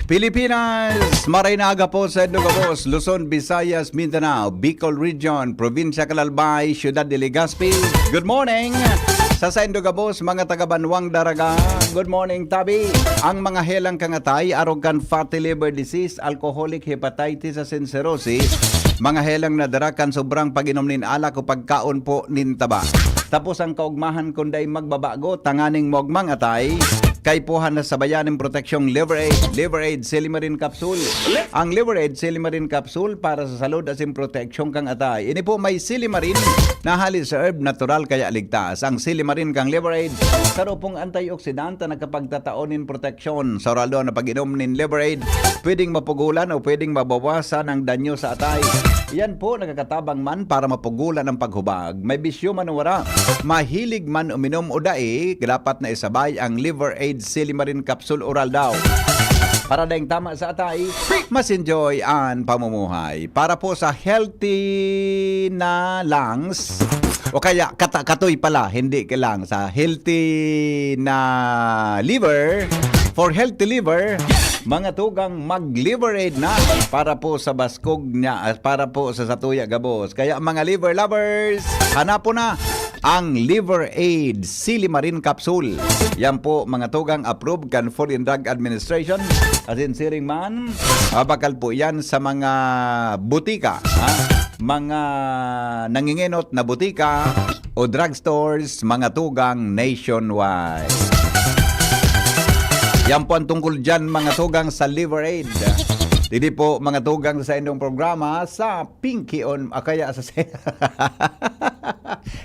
Pilipinas, Marinaga po sa Edugabos, Luzon, Visayas, Mindanao, Bicol Region, Provincia Calalbay, Ciudad de Legazpi. Good morning! Sa Indugabos, mga taga-Banwang Daraga, good morning, Tabi. Ang mga helang kangatay, arrogant fatty liver disease, alcoholic hepatitis and cirrhosis, mga helang nadarakan sobrang pag-inom nin alak o pagkaon po nin taba. Tapos ang kaugmahan kunday magbabago, tanganing mogmang atay, kay puhan na sabayan ng proteksyong Liver Aid Silimarin Capsule. Ang Liver Aid Silimarin Capsule para sa salud asin proteksyon kang atay. Ini po may Silimarin na halis sa herb natural kaya ligtas. Ang Silimarin kang Liver Aid saro pong antioxidant na nakapagtataonin proteksyon sa ralo na pag-inom nin Liver Aid. Pwedeng mapugulan o pwedeng mabawasan ang danyo sa atay. Yan po nakakatabang man para mapugulan ang paghubag. May bisyo man o wala. Mahilig man uminom o dae, dapat na isabay ang Liver Aid Silimarin Capsule Oral daw. Para dahing tama sa atay, mas enjoy ang pamumuhay. Para po sa healthy na lungs, o kaya katoy pala, hindi ka lang sa healthy na liver, for healthy liver, mga tugang mag-Liver Aid na para po sa baskog niya, para po sa Satuya Gabos. Kaya mga liver lovers, hanap po na ang Liver Aid Silimarin Capsule. Yan po mga tugang approved kan Food and Drug Administration. As in siring man, bakal po yan sa mga butika, mga nangingenot na butika o drugstores, mga tugang nationwide. Yan po ang tungkol dyan mga tugang sa Liver Aid. Hindi po mga tugang sa inyong programa sa Pinky on, kaya sa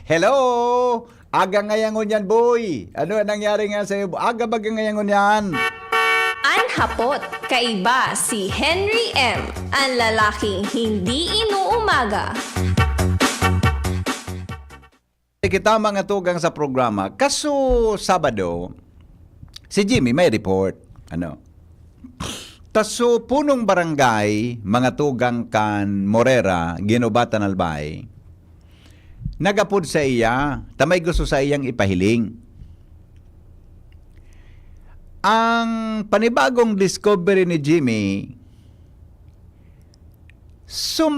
Hello! Aga ngayangon yan, boy! Ano nangyari nga sa'yo? Aga baga ngayangon yan? Anhapot, kaiba si Henry M., ang lalaking hindi inuumaga. Kita mga tugang sa programa. Kaso Sabado, si Jimmy may report. Taso punong barangay, mga tugang kan Morera, Ginobatan Albay, nagapod sa iya, tamay gusto sa iyang ipahiling. Ang panibagong discovery ni Jimmy, so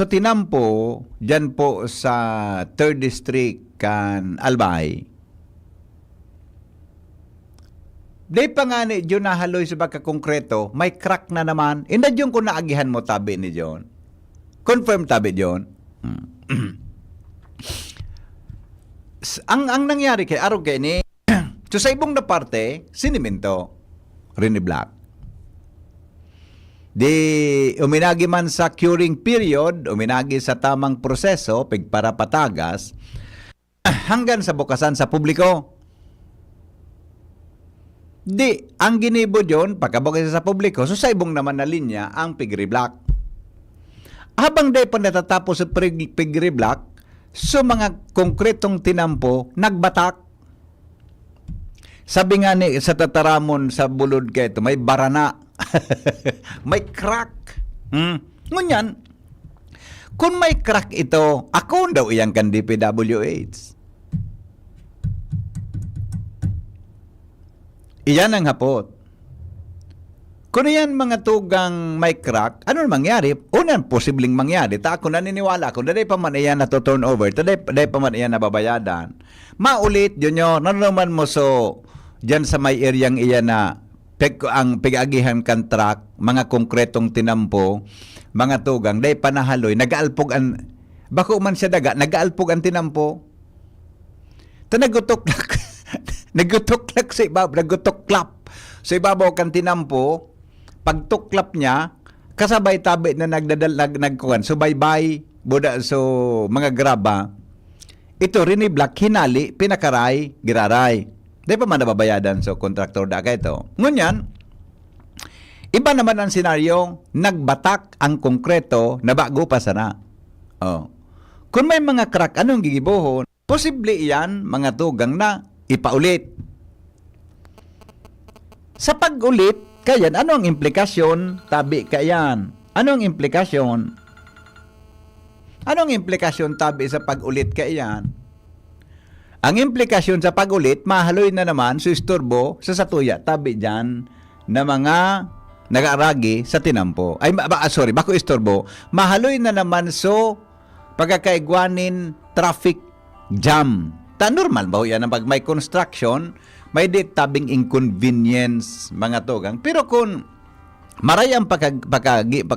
tinampo, dyan po sa 3rd District kan Albay, Day pa nga ni John nahaloy sa baka konkreto, may crack na naman. Inda yung kung naagihan mo tabi ni John. Confirm tabi, John. ang nangyari kay araw kay ni, so sa ibong na parte, sinimento, Rini Black. Di uminagi man sa curing period, uminagi sa tamang proseso, pigparapatagas, hanggang sa bukasan sa publiko. Di, ang ginibo dyon, pagkabukay sa publiko, so sa ibong naman na linya, ang Pigri Black. Habang day pa natatapos sa Pigri Black, so mga konkretong tinampo, nagbatak. Sabi nga ni, sa tataramon sa bulod kayo ito, may barana. May crack. Ngunyan, kung may crack ito, ako daw iyang kan DPWH. Iyan ang hapot. Kung yan mga tugang may crack, ano mangyari? Unang posibleng mangyari. Ta ako naniniwala ko, daday pa man iyan na to turn over, daday pa man iyan na babayadan. Maulit, yun yun, naman mo so, dyan sa may areang iyan na ang pigagihan kan truck, mga konkretong tinampo, mga tugang, daday pa nahaloy, nag-aalpog ang, bako man siya daga, nag-aalpog ang tinampo. Nagutok nagutuklak sa ibabaw, nagutuklap sa ibabaw kan tinampo, pagtuklap niya, kasabay tabi na nagkuhan, so bye-bye, buda, so mga graba, ito Rini Black, hinali, pinakaray, giraray. Di pa man nababayadan so kontraktor da ka ito. Ngunyan, iba naman ang senaryo, nagbatak ang konkreto na bago pa sana. Kung may mga crack, anong gigibuhon? Posible iyan, mga tugang na ipaulit. Sa pag-ulit, kayan, ano ang implikasyon? Tabi kayan. Ano ang implikasyon? Anong implikasyon tabi sa pag-ulit kayan? Ang implikasyon sa pag-ulit, mahaloy na naman sa istorbo sa Satuya. Tabi dyan, na mga nag-aaragi sa tinampo. Ay, sorry, bako istorbo. Mahaloy na naman so pagkakaigwanin traffic jam. Normal ba yan pag may construction, may di tabing inconvenience mga tugang. Pero kung maray ang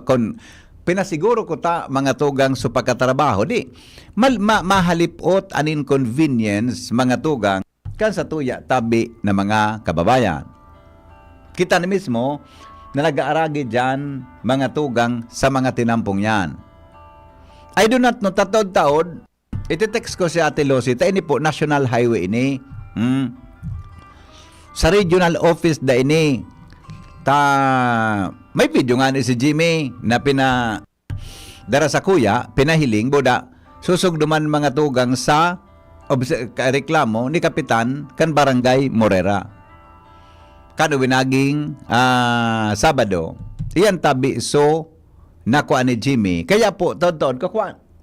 kung pinasiguro ko ta mga tugang sa pagkatrabaho, di mahalipot an inconvenience mga tugang kan sa tuya tabi na mga kababayan. Kita na mismo na nag-aaragi dyan mga tugang sa mga tinampong yan. I do not know, tatod-taod, iti-text ko si Ate Lucy, ini po, National Highway ini. Sa regional office da ini, may video nga ni si Jimmy na dara sa kuya, pinahiling, boda, susugduman mga tugang sa reklamo ni Kapitan kan Barangay Morera. Kano winaging Sabado, iyan tabi so nakuha ni Jimmy. Kaya po, taon-taon,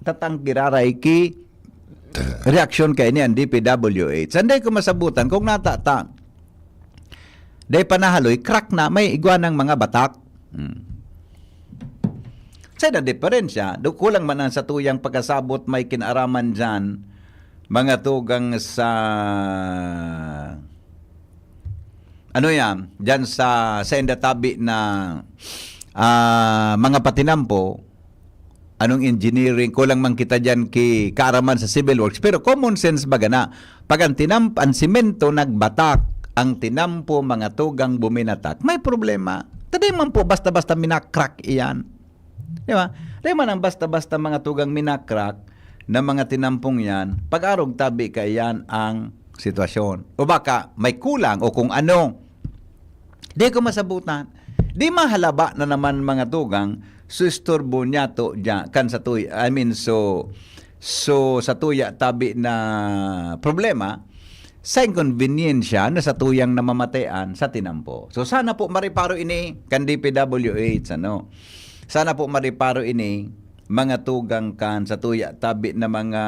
tatang kiraray ki reaksyon kay ni ang DPWH. Sanday ko masabutan, kung natata, day panahaloy, crack na, may iguanang mga batak. Sa na diferensya, kulang man ang sa tuyang pagkasabot, may kinaraman dyan, mga tugang sa ano yan, dyan sa tabi na mga patinampo, anong engineering, kulang man kita dyan kaaraman sa civil works. Pero common sense baga na, pag ang simento nagbatak, ang tinampo mga tugang buminatak, may problema. Taday man po basta-basta minakrak iyan. Di ba? Taday man ang basta-basta mga tugang minakrak na mga tinampong yan, pag-arog tabi ka yan ang sitwasyon. O baka may kulang o kung ano. Di ko masabutan. Di mahalaba na naman mga tugang susturbo niya to kan sa tuya. I mean so sa tuya tabi na problema sa inconvenience na sa tuyang namamatayan sa tinampo. So sana po mariparo ini kan DPWH ano. Sana po mariparo ini mga tugang kan sa tuya tabi na mga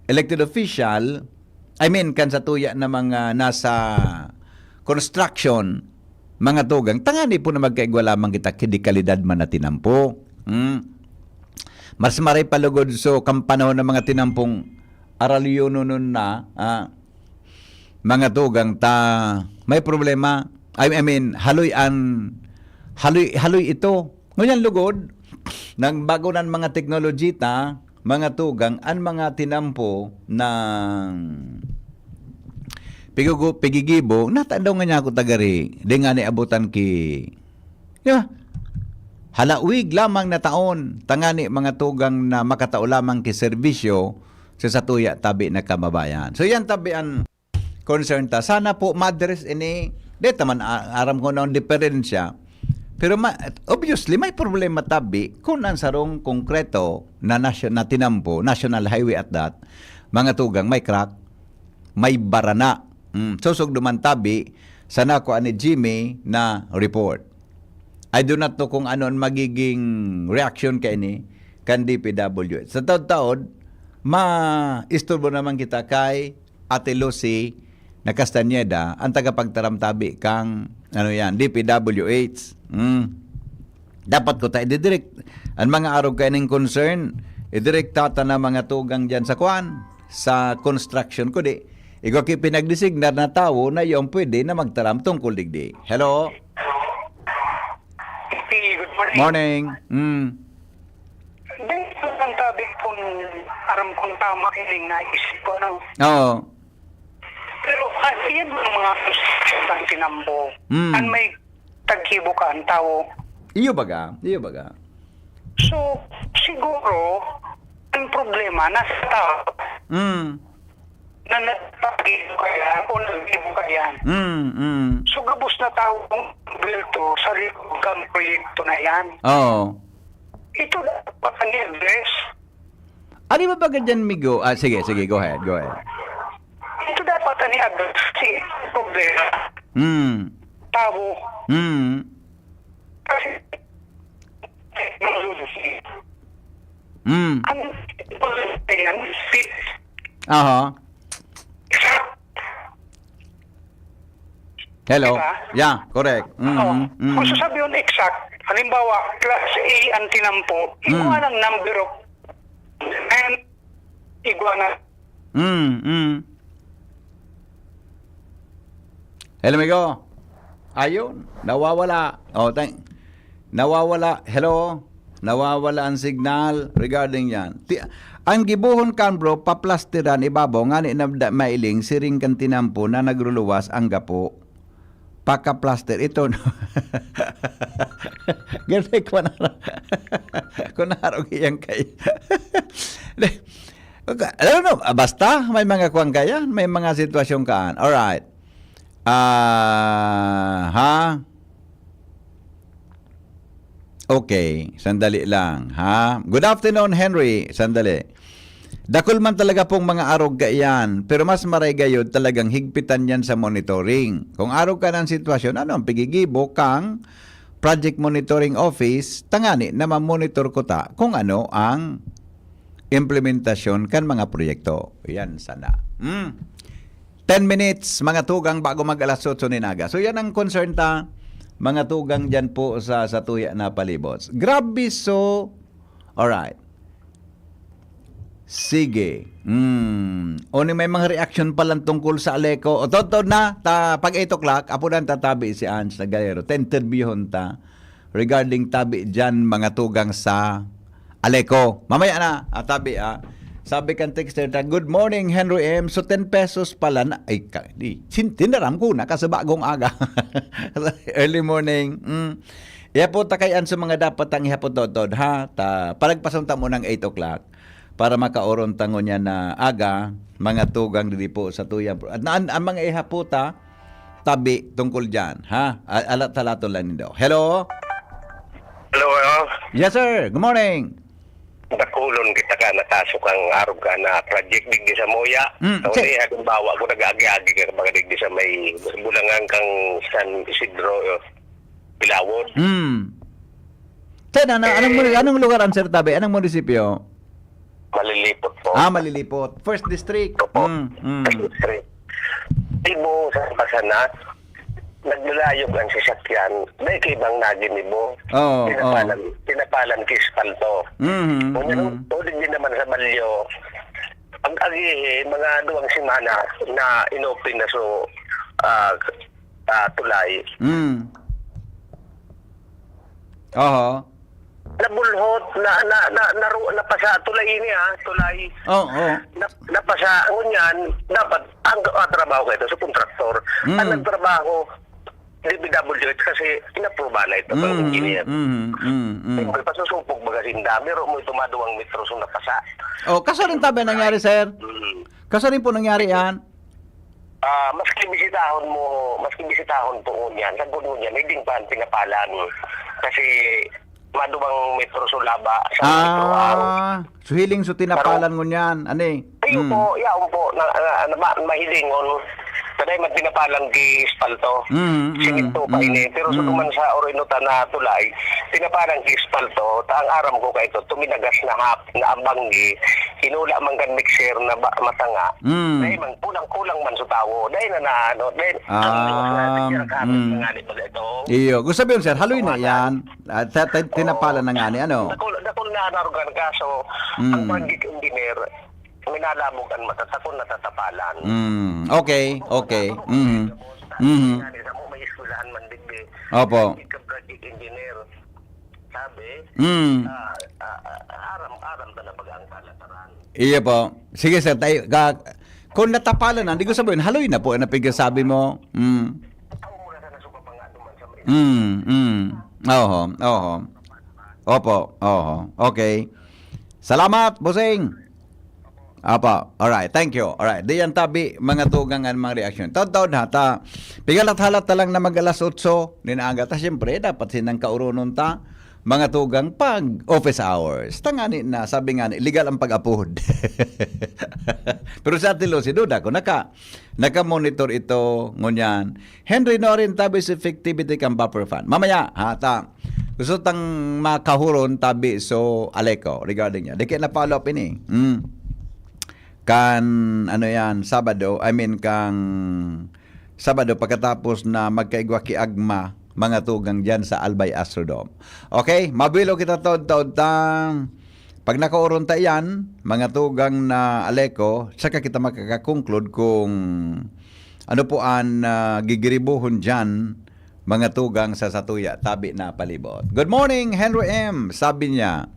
elected official, I mean kan sa tuya na mga nasa construction, mga tugang, tangani po na magkaigwa lamang kita kidikalidad man na tinampo. Mas maray palugod so kampanahon ng mga tinampong aralyo nun na mga tugang may problema. I mean, haloy ito. Ngunyan lugod, nang bago ng mga teknoloji mga tugang, ang mga tinampo ng pigigibo, natandaw nga niya ako tagari, di nga ni abutan halawig lamang na taon, tangani mga tugang na makatao lamang ki serbisyo sa tuya tabi na kababayan. So yan tabi ang concern ta. Sana po madres ini, dito man aram ko na ang diferensya. Pero obviously may problema tabi kung ang sarong konkreto na tinampo, National Highway at that, mga tugang may crack, may barana. Susog duman tabi sana ko ani Jimmy na report. I do not know kung ano ang magiging reaction kay ni kan DPWH. Sa taon-taon, ma-isturbo naman kita kay Ate Lucy na Castañeda, ang tagapagtaramtabi kang DPWH. Dapat ko tayo ididirect. Ang mga araw kayo ng concern, idirect tata na mga tugang dyan sa sa construction ko di. Ikaw pinagdesignar na tao na yung pwede na magtaram tungkol digdi. Hello? Good morning. Morning. Dito ang tabi kung aram kong tama iling naisip ko. No? Oo. Pero yan mga ang tinambo. Ang may tagkibo ka ang tao. Iyo baga. So, siguro, ang problema nasa tao. Na nagpagibo ka yan o naggibo ka yan. So, gabos na tao kung bilto sa kang proyekto na yan. Oo. Ito dapat ni-address. Ano ba baga dyan, Migo? Sige, go ahead. Ito dapat ni-address si problema. Tao. Kasi ang problema yan, Aha. Hello? Diba? Yeah, correct. Oo. Mm. Kung sasabi yun exact, halimbawa, class A ang tinampo, iguana ng number of and iguana. Hello, amigo. Ayun, nawawala. Nawawala. Hello? Nawawala ang signal regarding yan. Ang gibuhon kan bro, paplastiran ibabaw nga ni na mailing siring kan tinampo na nagruluwas ang gapo. Paka-plaster ito no. Ganda ko na. Kunaro iyang kay. I don't know, basta may mga kuwang kaya, may mga sitwasyon kaan. All right. Ha? Okay, sandali lang, ha? Good afternoon, Henry. Sandali. Dakol man talaga pong mga arog ka yan, pero mas maray gayod talagang higpitan yan sa monitoring. Kung arog ka ng sitwasyon, ano ang pigigibo kang project monitoring office, tangani na ma-monitor ko ta kung ano ang implementasyon kan mga proyekto. Yan sana. 10 minutes, mga tugang bago mag-alas 8 ni Naga. So yan ang concern ta, mga tugang dyan po sa tuya na palibot. Grabe so, alright. Sige. O may mga reaction pa lang tungkol sa Aleco. O totoo na, pag 8 o'clock, apo na tatabi si Ange na Galero. Interviewon ta regarding tabi dyan mga tugang sa Aleco. Mamaya na, tabi Sabi kan texter na, good morning Henry M. So 10 pesos pala na, ay tinaram ko na kasi bagong aga. Early morning. Iapot ta kayan sa mga dapat ang ihapot dodod ha. Paragpasun ta mo ng 8 o'clock para makauron tango niya na aga, mga tugang dili po sa tuyang. At ang mga ihapota, tabi tungkol dyan. Ha? Alat-talato lang nindo. Hello? Hello, Yes sir, good morning. Nakulon kita ka natasok ang arog ka na project digdi sa Moya. So, halimbawa ko nag-agi-agi ka mga digdi sa may bulangan kang San Isidro, Pilawon. Sir, anong lugar ang sir tabi? Anong munisipyo? Malilipot po. Malilipot. First district. Opo. First district. Ibo sa pasana, naglalayog ang sasakyan, may kaibang nagin mo. Tinapalan kispalto. Ulit din naman sa Balyo, ang agihe, mga 2 semana na inopen na so tulay. Nabulhot na pasa tulay ini tulay. Napasa ngunyan dapat ang trabaho kayo sa kontraktor. Ang nagtrabaho DPWH kasi inaproba na ito ng engineer. Siyempre, pasusupog magasin dami, mo tumaduang metro so napasa. Kaso rin tabi nangyari, sir? Kaso rin po nangyari yan? Maski bisitahon po ngunyan, sa guno niyan, hindi pa ang pinapalan. Kasi maduang metro so laba sa metro araw. So hiling so tinapalan ngunyan, ani? Ayun po, yaon po, mahilingon. Kaday man tinapalang ki espalto. Siminto pa ini. Pero sa duman sa Oroinuta na tulay, tinapalang ki espalto. Ang aram ko kay ito, tuminagas na na ambanggi, hinula man kan mixer na matanga. Dahil man, kulang man sa tawo. Dahil Iyo. Gusto sabihin, sir, haloy na yan. Tinapalan na nga ni, ano? Dakol na narugan ka, so, ang project engineer, minalamugan matatakon na tatapalan. Okay. May eskwelahan man digdi. Opo. Project engineer. Sabi, aram ta na bagang palataran. Iya po. Sige sir, kung natapalan na, hindi ko sabihin, haloy na po, sabi mo. Ako muna sa nasupapanga duman sa may. Opo. Okay. Salamat, bossing. Apa, alright, thank you. Alright, diyan tabi mga tugangan mga reaksyon. Taon ha, pigalat-halat ta lang na mag-alas 8 ninaga ta. Siyempre, dapat sinang kaurunon ta mga tugang pag office hours. Tangani na, sabi nga ni, legal ang pag-upload. Pero sa atin si Duda ko, naka-monitor ito ngunyan. Henry Norin, tabi sa effectivity kang buffer fund. Mamaya, gusto tang makahuron tabi so Aleco regarding niya. Di kaya na-follow up ini. Sabado, kang Sabado pagkatapos na magkaigwa kiagma mga tugang dyan sa Albay Astrodome. Okay, mabilo kita taod-taod tang pag nakauron ta yan, mga tugang na Aleco, saka kita makakakonclude kung ano po ang gigiribuhon dyan mga tugang sa Satuya, tabi na palibot. Good morning, Henry M. Sabi niya,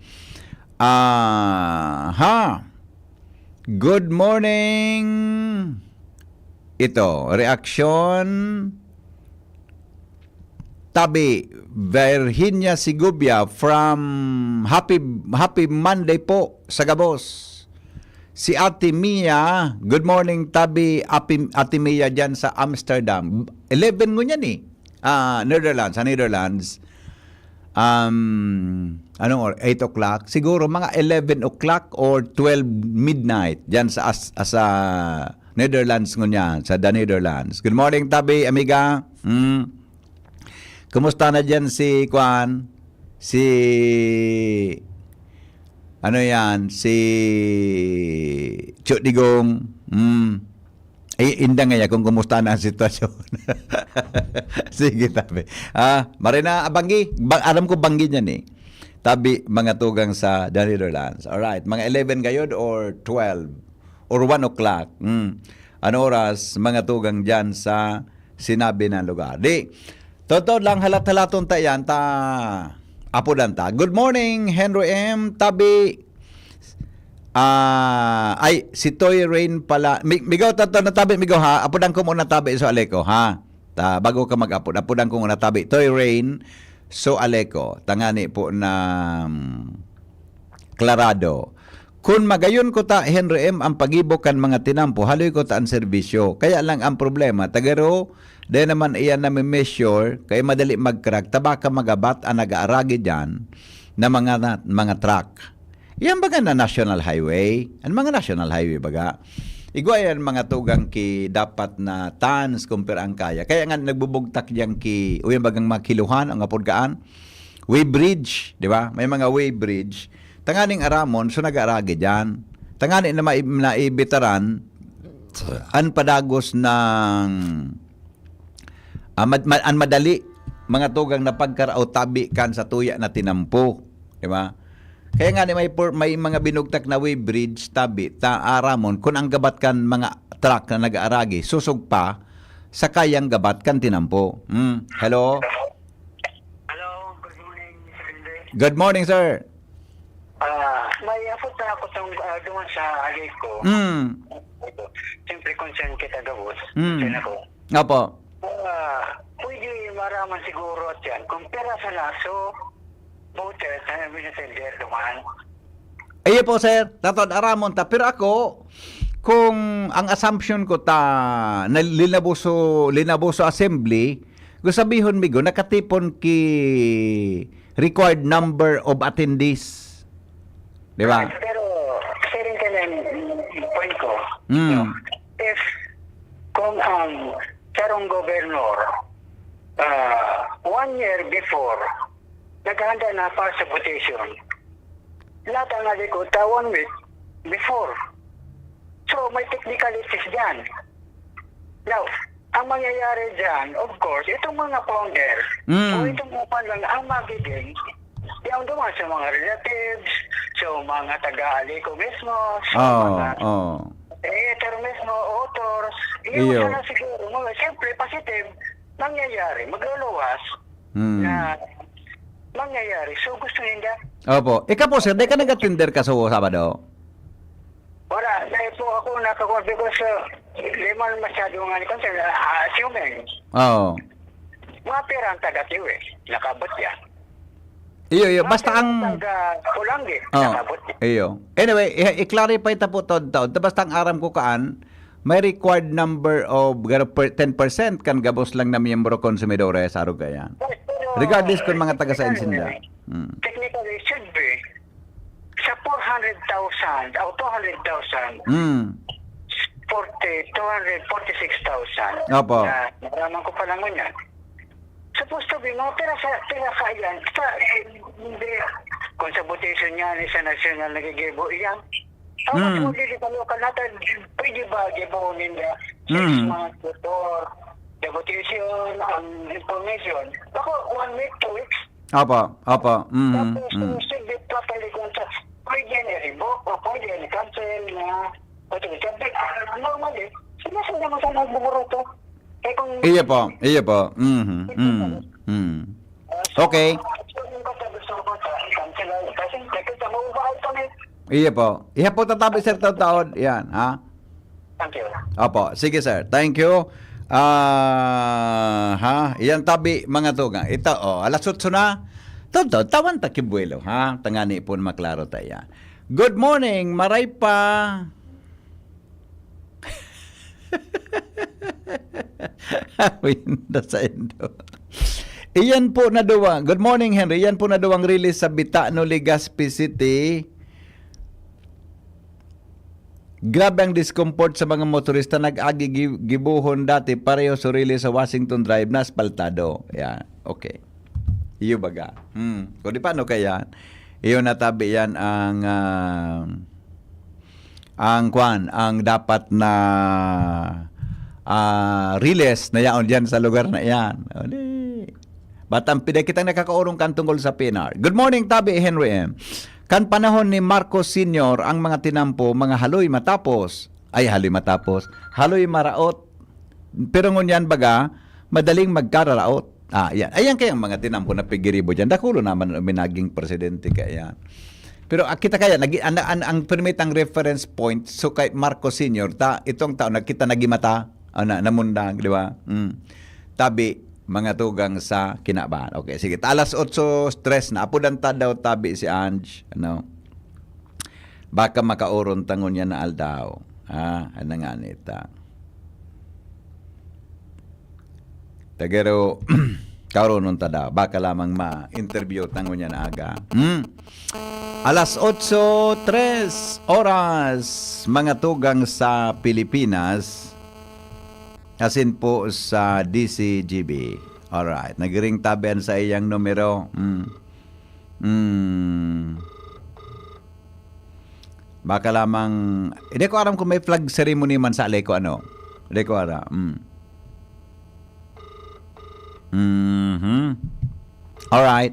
good morning. Ito, reaksyon. Tabi, Virginia Sigubia from Happy Monday po sa Gabos. Si Ate Mia, good morning Tabi, Ate Mia dyan sa Amsterdam. 11 mo yan eh. Netherlands, sa Netherlands. Anong or 8 o'clock? Siguro mga 11 o'clock or 12 midnight dyan sa Netherlands ngunya, sa the Netherlands. Good morning Tabi, amiga. Kumusta na dyan si Kwan? Ano yan? Si Chudigong. Inda nga kung kumusta na ang sitwasyon. Sige, Tabi. Marina, Banggi. Alam ko Banggi niyan eh. Tabi, mga tugang sa the Netherlands. Alright. Mga 11 gayod or 12 or 1 o'clock. Ano oras? Mga tugang dyan sa sinabi ng lugar. Di, totoo lang halat-halaton ta yan apudan ta. Good morning, Henry M. Tabi. Si Toy Rain pala. Migaw tato na Tabi, migaw ha. Apudan ko muna Tabi so Aleco ha. Bago ka mag-apod, apudan ko muna Tabi. Toy Rain so Aleco. Tangani po na Clarado. Kung magayon ko ta Henry M ang pagibokan mga tinampo, haloy ko ta ang serbisyo. Kaya lang ang problema, tagaro, dahil naman iyan na may measure, kaya madali mag-crack, tabaka magabat ang nag-aaragi dyan na mga truck. Yan baga na national highway? Ang mga national highway baga? Igwa yan mga tugang ki dapat na tons compare ang kaya. Kaya nga nagbubugtak diyan ki, uyan bagang mga kiluhan, ang apodkaan, way bridge, di ba? May mga way bridge. Tanganing aramon, so nag-aaragi dyan. Tanganing na maibitaran, ang padagos ng ang madali mga tugang na pagkarao tabi kan sa tuya na tinampo, di ba? Kaya nga may mga binugtak na way bridge tabi aramon kung ang gabat kan mga truck na nag-aaragi susog pa sa kayang gabat kan tinampo. Hello. Hello, good morning, Mr. Andre. Good morning, sir. May afot na ako doon sa Aleco. Siyempre, concern kita gabos. Concern ako. Opo. Pwede maraman siguro at yan. Kung pera sa laso, voters, minasender duman. Ayo po, sir. Tatod aramon ta. Pero ako, kung ang assumption ko na linabuso assembly, gusabihon migo, nakatipon ki required number of attendees. Di ba? Pero, sharing ka lang point ko. If, kung ang sarong gobernador, 1 year before, naghahanda na para sa votation, lahat ang nalikot, 1 week before. So, may technicalities dyan. Now, ang mangyayari dyan, of course, itong mga founder, o itong mga lang ang magiging, yung duman sa mga relatives, so mga taga-Aleco mismo, so mga editor mismo, authors, yun na siguro. Siyempre, positive, mangyayari, magluluwas na mangyayari. So, gusto nila. Opo. Ikaw po, sir, di ka nag-attender ka sa Sabado? Wala. Dahil po ako nakakuha because di man masyado nga ni concern, assuming. Oo. Mga pera ang taga-tiw eh. Nakabot yan. Iyo. Basta ang... Pulanggi. Oh, Nakabot yan. iyo. Anyway, i-clarify ta po taon-taon. Basta ang aram ko kaan, may required number of 10% kan gabos lang na miyembro konsumidores aro kaya. Regardless kung mga taga sa Encinda. Technically, it should be sa 400,000 o 200,000, 246,000. Opo. Naraman ko pa naman yan. Supposed to be, mga pera yan. Hindi. Kung sa votation yan, sa national nagigibo, yan. Ang mas magiging local natin, pwede ba gibonin na 6 months before negotiation, information. Ako, 1 week, 2 weeks. Apa. Tapos, still be properly contract. Pwede yan i-revoke o pwede yan i-cancel na pwede i-cancel. Normally, sinasanda mo sa nagbumuroto. Eh kung... Iya po. Okay. Iya po. Iya po tatabi sir taon. Yan, ha? Thank you. Opo. Sige sir. Thank you. Iyan tabi mga tugang. Ito, alas 8 na. Tonto, tawan ta kibuelo, ha? Tangani po maklaro tayo. Good morning, maray pa. Winda sa endo. Iyan po na duwang. Good morning, Henry. Iyan po na duwang release sa Bitano, Legazpi City. Grabe ang discomfort sa mga motorista. Nag-agi gibuhon dati pareho sa release sa Washington Drive na asfaltado. Yan. Okay. Iyo baga. Kung di paano kaya, iyo natabi yan ang dapat na release na yaon dyan sa lugar na yan. Batang piday kitang nakakaurong kan tungkol sa PNR. Good morning, Tabi Henry M. Kan panahon ni Marcos Sr., ang mga tinampo, mga haloy matapos. Haloy maraot. Pero ngunyan baga, madaling magkararaot. Yan. Ayan kayang mga tinampo na pigiribo dyan. Dakulo naman minaging presidente kaya. Pero kita kaya, ang permit ang reference point, so kay Marcos Sr., itong taon, nakita nagimata, namundang, di ba? Tabi, mga tugang sa kinabahan. Okay, sige. Alas 8, stress na. Apudanta daw tabi si Ange. Baka makauron tangon niya na aldaw. Ano nga nita. Tagaro, kauron nun tada. Baka lamang ma-interview tangon niya na aga. Alas 8:03 oras. Mga tugang sa Pilipinas. Asin po sa DCGB. Alright. Nagring tabian sa iyang numero. Baka lamang... Hindi ko alam kung may flag ceremony man sa Aleko ano. Hindi ko alam. Alright.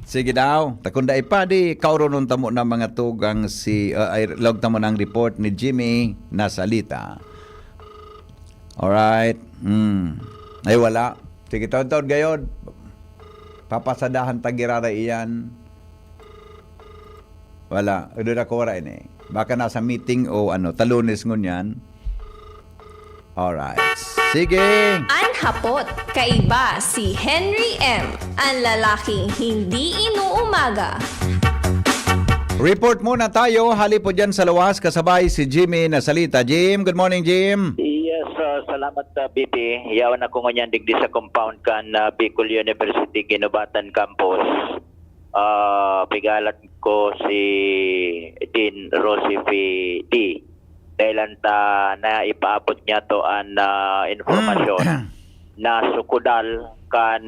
Sige daw. Takunda ipadi. Kauronon tamo na mga tugang si... log tamo ng report ni Jimmy na salita. Alright. Ay wala. Sige taon-taon gayon. Papasadahan tagirara iyan. Wala. Udo na ko wala ini. Baka nasa meeting o talunes ngunyan. Alright. Sige. Anhapot, kaiba si Henry M. Ang lalaking hindi inuumaga. Report muna tayo. Hali po dyan sa luwas. Kasabay si Jimmy na salita. Jim, good morning Jim. Yes, salamat BP. Yawan ako ngunyan digdi sa compound kan Bicol University Ginubatan Campus. Pigalat ko si Dean Rosie D. Dahil na ipaabot niya to ang informasyon na sukudal kan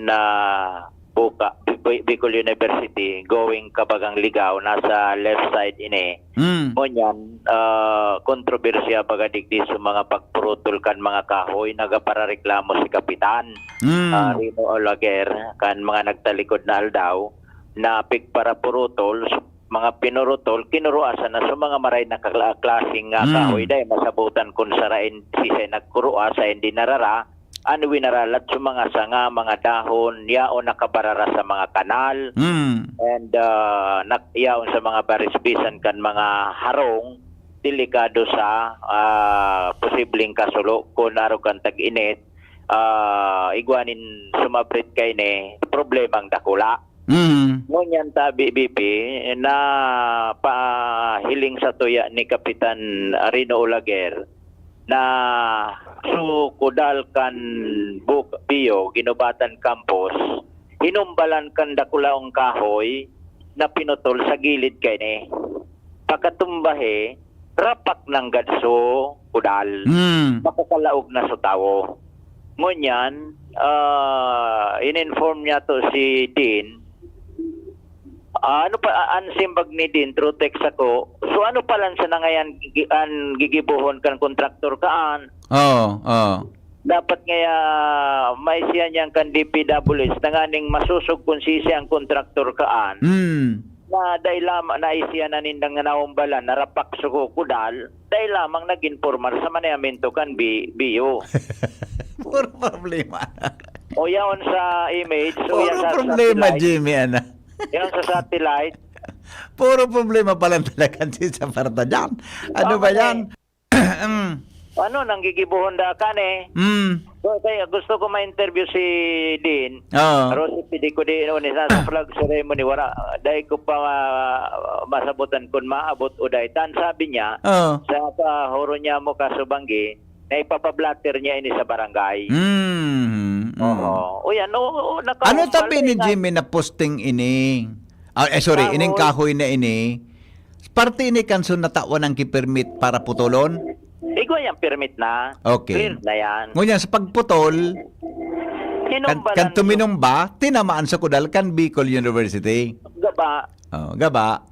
Bicol University going kabagang ligaw nasa left side ini. Ngunyan kontrobersya pagadigdi sa mga pagpurutol kan mga kahoy nagaparareklamo si Kapitan Rino Olaguer kan mga nagtalikod na aldaw na pigpara purutol mga pinurutol kinuruasan na sa mga maray na klaseng kahoy dahil masabutan kung sarain sisay nagkurua sa hindi narara ano winaralat sa mga sanga, mga dahon, yaon nakabarara sa mga kanal, and yaon sa mga barisbisan kan mga harong, delikado sa posibleng kasulo kung naro kan tag-init, igwanin sumabrit kay ni problemang dakula. Ngunyan tabi BP na pahiling sa tuya ni Kapitan Rino Olaguer na sukudal kan Bio Ginubatan Campus hinumbalan kan dakulaong kahoy na pinutol sa gilid kay ni pagkatumbahe rapak ng gadso kudal makakalaog na sa tawo ngunyan in-inform niya to si Dean ano pa ansimbag ni Dean through text ako so ano pa lang sa nangayan gigibuhon kan kontraktor kaan dapat ngaya may siya niyang kan DPWH na nganing masusog kung sisi ang kontraktor kaan. Na dahil lamang na isiya na nindang naumbalan, narapak suko kudal, dahil lamang nag-informal sa manayamento kan BIO. Puro problema. O yaon sa image, o Puro yan sa problema, satellite. Jimmy, ana. Yan sa satellite. Puro problema pala talaga si Saparta dyan. Ano ba yan? Ano, nanggigibuhon da kan eh. So, kaya gusto ko ma-interview si Dean. Oo. Pero si pidi ko din sa flag ceremony wala dahil ko pa masabutan kun maabot o dahil tan sabi niya Oo. sa horo niya mo kasubanggi na ipapablatter niya ini sa barangay. Oo. O yan, Ano tabi ni Jimmy na posting ini? Sorry, Kahoy. ining kahoy na ini. Parte ini kanso natawan ng kipermit para putulon? Ikaw yung permit na. Okay. Clear na yan. Ngunyan sa pagputol, kan tuminumba, tinamaan sa kudal kan Bicol University. Gaba. Oh, gaba.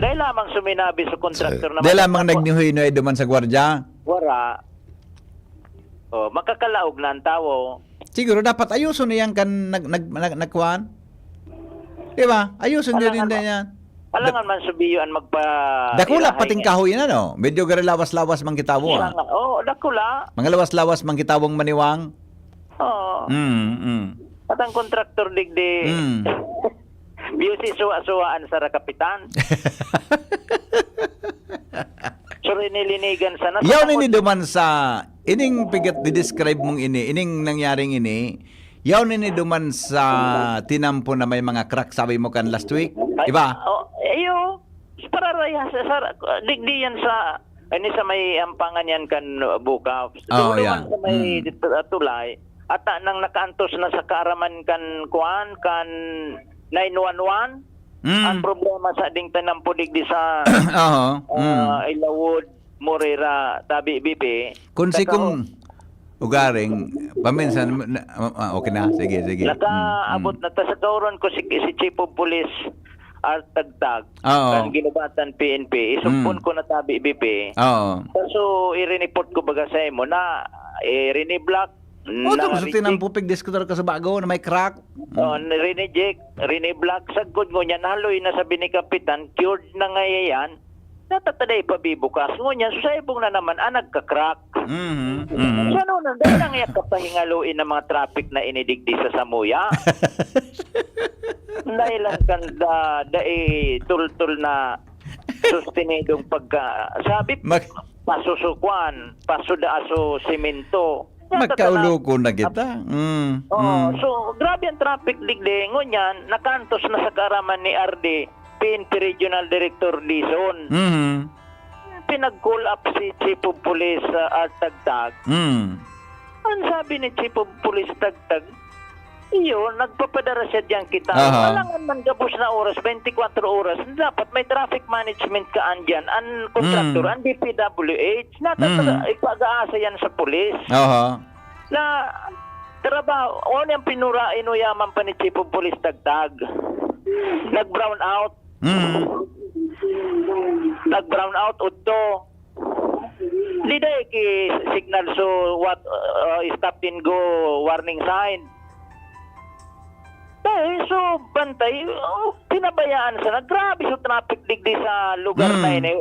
Dahil lamang suminabi sa kontraktor na Dahil lamang nagnihuy na duman sa gwardya. wara. Makakalaog na ang tao. Siguro dapat ayuso na yan kan nagkuhan. Di ba? Ayuso nyo rin na yan. Alangan man subiyoan magpa... Dakula pating kahoy na no. Medyo gari lawas-lawas mang kitawo. Dakula. Mga lawas-lawas mang kitawong maniwang. Oo. At ang kontraktor digdi... Biyusi suwa-suwaan sa kapitan. So rinilinigan sa nasa... Yaw nini duman sa... Ining pigat di-describe mong ini, ining nangyaring ini, yaw nini duman sa tinampo na may mga crack, sabi mo kan last week. Diba? Ayo. Para raya sa digdi yan sa... Ini sa may ampangan yan kan buka. Oh, Duman yeah. sa may tulay. At nang nakaantos na sa kaaraman kan kuan, kan 911. Ang problema sa ding tanampo digdi sa Ilawod, Morera, Tabi, BP. Kung si kung ugaring, paminsan, okay na, sige. Nakaabot na ta sa kauron ko si Chief of Police Tagtag, kan ginubatan PNP, isumpon ko na Tabi, BP. Oo. So, i-report ko baga sa imo na riniblock, Tapos sa tinampupig diskutor ka sa bago na may crack. riniblock, sagod ko niya, nahaloy na sabi ni Kapitan, cured na ngayon, natataday pa bibukas. Ngunyan, susaibong na naman, nagka-crack. So ano na, dahil lang iyak kapahingaluin ng mga traffic na inidigdi sa Samuya. Dahil lang kanda, dahil tul-tul na sustinidong sabi, pasusukwan, pasudaaso simento. Magkaulo ko na kita. So, grabe ang traffic digdi. Ngunyan, nakantos na sa karaman ni RD, PNP Regional Director Dizon. Pinag-call up si Chief of Police Tagtag. Ang sabi ni Chief of Police Tagtag, nagpapadara siya diyan kita. Walangan man gabos na oras, 24 oras. Dapat may traffic management ka andyan. Ang kontraktor, ang DPWH. Ipag-aasa yan sa police. Na trabaho, ano yung inuyaman pa ni Chief of Police Tagtag. Nag-brown out. Nag-brown out udto. Di day ki signal so what stop and go warning sign. So bantay pinabayaan sa grabe so traffic digdi sa lugar na ini.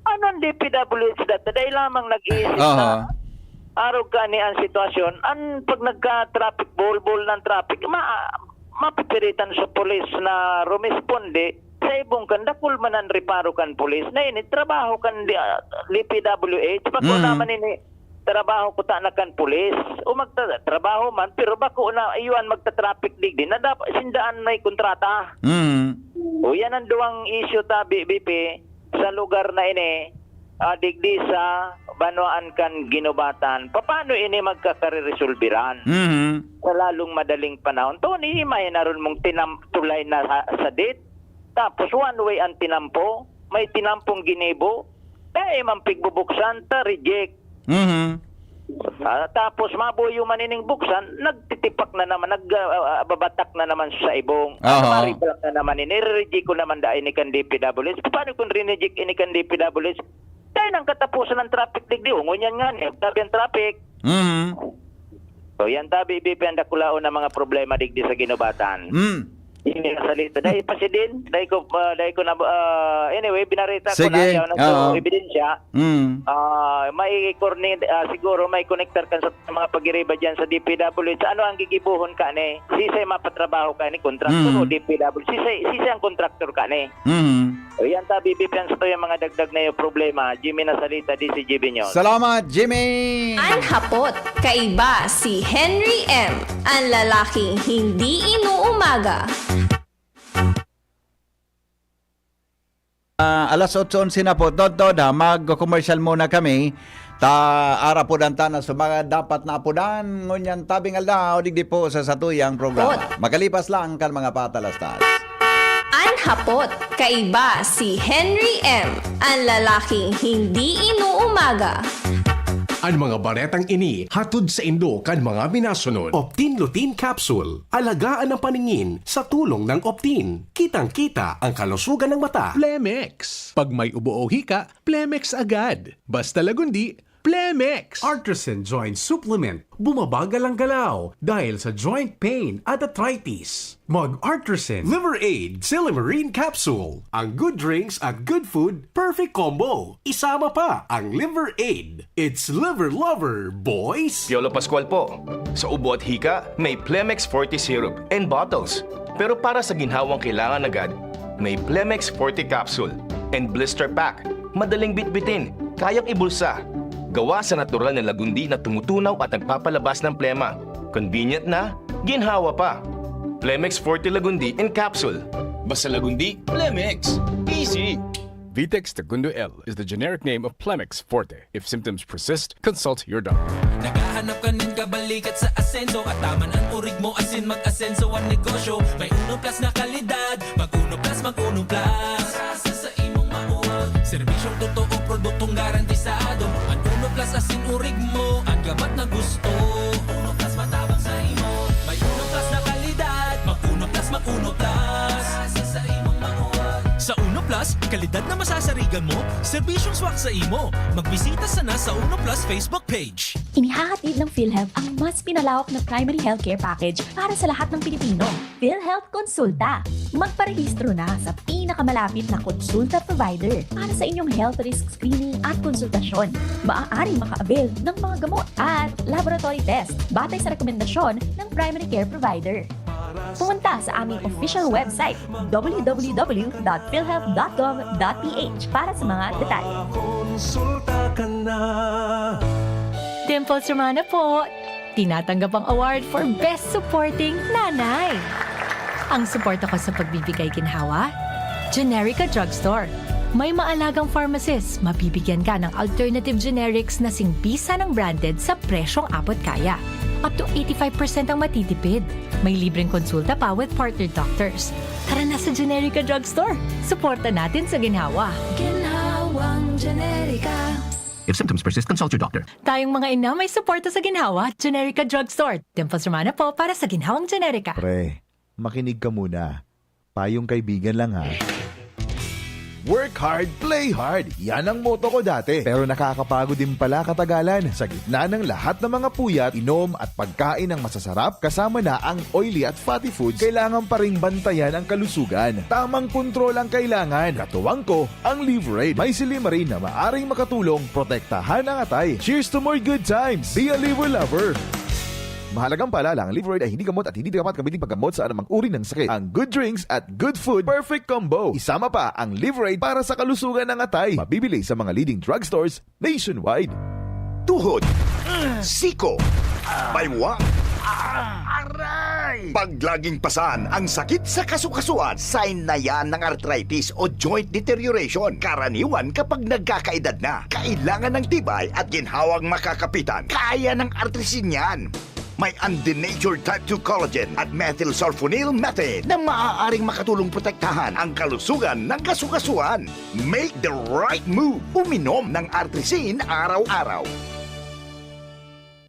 Anong DPWH data dahil lamang nag-iisip na araw ka ni ang sitwasyon ang pag nagka-traffic bol ng traffic mapipiritan sa polis na rumisponde sa ibong kanda kulmanan reparo kan polis na ini trabaho kan DPWH pag naman ini trabaho ko ta na kan polis o magtrabaho man pero bako na iyon magta-traffic digdi na dapat sindaan may kontrata. O yan ang duwang issue tabi BP sa lugar na ini digdi sa Banuan kan ginubatan. Paano ini magkakaresolbiran? Sa lalong madaling panahon. To ni may naroon mong tulay na sa date. Tapos one way ang tinampo, may tinampong ginibo, dahil mampigbubuksan, reject. Tapos mabuyo manining buksan, nagtitipak na naman, nagbabatak na naman sa ibong. Maribak na naman, nire-reject ko naman dahil ni kan DPWH. Paano kung rineject ini kan DPWH? Dahil ang katapusan ng traffic digdi, ngunyan nga, tabi ang traffic. So yan tabi bibian dakulaon ng mga problema digdi sa ginubatan. Hindi na salita. Dahil pa siya din. Dahil ko na, anyway, binarita ko Sige. na yaw na Oo. ebidensya. Siguro may connector ka sa mga pag-iriba dyan sa DPWH. Ano ang gigibuhon ka ni? Sisay mapatrabaho ka ni kontraktor o DPWH? Sisay ang kontraktor ka ni? O yan tabi bibian sa to yung mga dagdag na yung problema. Jimmy na salita di si Jimmy nyo. Salamat, Jimmy! Ang hapot, kaiba si Henry M. Ang lalaking hindi inuumaga. Alas 8:11 na po, Todd, mag-commercial muna kami. Ara po dan tanas sa mga dapat na apudan. Ngunyan tabing aldaw, digdi po sa satuyang programa. Makalipas lang kan mga patalastas. Ang hapot, kaiba si Henry M. Ang lalaking hindi inuumaga. Ang mga baretang ini hatod sa Indo kan mga minasunod. Optin Lutein Capsule. Alagaan ang paningin sa tulong ng Optin. Kitang-kita ang kalusugan ng mata. Plemex. Pag may ubo o hika, Plemex agad. Basta lagundi, Plemex. Artisan Joint Supplement. Bumabagal ang galaw dahil sa joint pain at arthritis. Mag-Artisan Liver Aid Silimarine Capsule. Ang good drinks at good food, perfect combo. Isama pa ang Liver Aid. It's liver lover, boys! Piolo Pascual po. Sa ubo at hika, may Plemex Forte Syrup and bottles. Pero para sa ginhawang kailangan agad, may Plemex Forte Capsule and Blister Pack. Madaling bitbitin, kayang ibulsa. Gawa sa natural na lagundi na tumutunaw at nagpapalabas ng plema. Convenient na, ginhawa pa. Plemex Forte Lagundi in Capsule. Basta lagundi, Plemex. Easy! Vitex Segundo L is the generic name of Plemex Forte. If symptoms persist, consult your doctor. Naghahanap ka ng kabalikat sa asenso at taman ang urig mo asin mag-asenso ang negosyo. May Uno Plus na kalidad, mag-Uno Plus, mag-Uno Plus. Asa sa imong mauwag, serbisyong totoo, produktong garantisado. Ang Uno Plus asin urig mo, ang gabat na gusto. Uno Plus matabang sa imo, may Uno Plus na kalidad, mag-Uno Plus, mag-Uno Plus. Asa sa imong mauwag. Sa Uno Plus, kalidad na masasarigan mo, serbisyong swak sa imo. Magbisita sana sa Uno Plus Facebook page. Inihahatid ng PhilHealth ang mas pinalawak na primary healthcare package para sa lahat ng Pilipino. PhilHealth Konsulta. Magparehistro na sa pinakamalapit na konsulta provider para sa inyong health risk screening at konsultasyon. Maaaring maka-avail ng mga gamot at laboratory test batay sa rekomendasyon ng primary care provider. Pumunta sa aming official website www.philhealth.gov.ph para sa mga detalye. Konsulta ka na. Dimples Romana po, tinatanggap ang award for Best Supporting Nanay. Ang suporta ko sa pagbibigay ginhawa, Generica Drugstore. May maalagang pharmacist, mabibigyan ka ng alternative generics na singbisa ng branded sa presyong abot kaya. Up to 85% ang matitipid. May libreng konsulta pa with partner doctors. Tara na sa Generica Drugstore. Suporta natin sa ginhawa. Ginhawang Generica. If symptoms persist, consult your doctor. Tayong mga ina may suporta sa ginhawa, Generica Drugstore. Dimples Romana po para sa ginhawang Generica. Pre, makinig ka muna. Payong kaibigan lang ha. Work hard, play hard. Yan ang motto ko dati. Pero nakakapagod din pala katagalan. Sa gitna ng lahat ng mga puyat, inom at pagkain ng masasarap, kasama na ang oily at fatty foods, kailangan pa ring bantayan ang kalusugan. Tamang kontrol ang kailangan. Katuwang ko, ang Liverade. May silimarin na maaring makatulong, protektahan ang atay. Cheers to more good times. Be a liver lover. Mahalagang paalala, ang Liverade ay hindi gamot at hindi dapat gamitin paggamot sa anumang uri ng sakit. Ang good drinks at good food, perfect combo. Isama pa ang Liverade para sa kalusugan ng atay. Mabibili sa mga leading drugstores nationwide. Tuhod, siko, baywa, aray! Pag laging pasan ang sakit sa kasukasuan, sign na yan ng arthritis o joint deterioration. Karaniwan kapag nagkakaedad na. Kailangan ng tibay at ginhawang makakapitan. Kaya ng artrisin yan. May undenatured type 2 collagen at methylsulfonyl methane na maaaring makatulong protektahan ang kalusugan ng kasukasuan. Make the right move. Uminom ng artrisin araw-araw.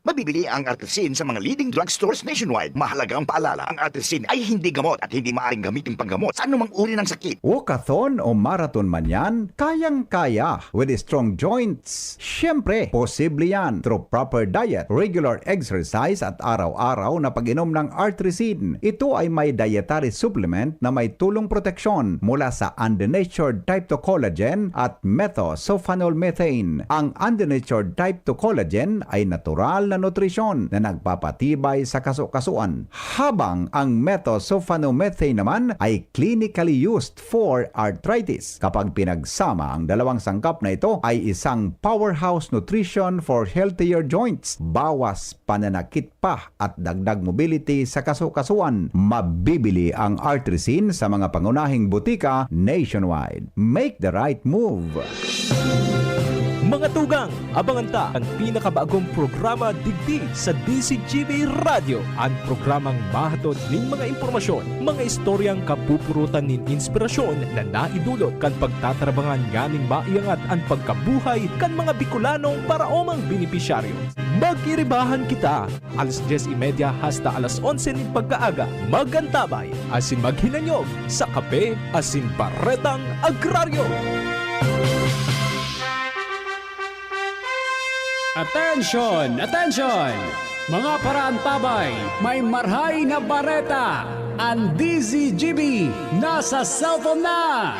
Mabibili ang Artesin sa mga leading drugstores nationwide. Mahalagang paalala, ang Artesin ay hindi gamot at hindi maaaring gamitin panggamot sa anumang uri ng sakit. Walkathon o marathon man yan, kayang-kaya with strong joints. Siyempre, posible yan through proper diet, regular exercise at araw-araw na pag-inom ng Artesin. Ito ay may dietary supplement na may tulong proteksyon mula sa undenatured type 2 collagen at methylsulfonylmethane. Ang undenatured type 2 collagen ay natural na nutrisyon na nagpapatibay sa kaso-kasuan, habang ang methylsulfonylmethane naman ay clinically used for arthritis. Kapag pinagsama ang dalawang sangkap na ito ay isang powerhouse nutrition for healthier joints, bawas pananakit pa at dagdag mobility sa kaso-kasuan. Mabibili ang Artesin sa mga pangunahing butika nationwide. Make the right move. Mga tugang, abangan ta ang pinakabagong programa digdi sa DCGB Radio. Ang programang mahatod ning mga impormasyon, mga istoryang kapupurutan nin inspirasyon na naidulot kan pagtatrabangan ganing maiangat ang pagkabuhay kan mga Bicolanong paraomang benepisyaryo. Magkiribahan kita, alas 10:30 hasta alas 11 ning pagkaaga. Magantabay, asin maghinanyog sa Kape Asin Baretang Agraryo. Attention! Attention! Mga paraantabay, may marhay na bareta! Ang DZGB nasa cellphone na!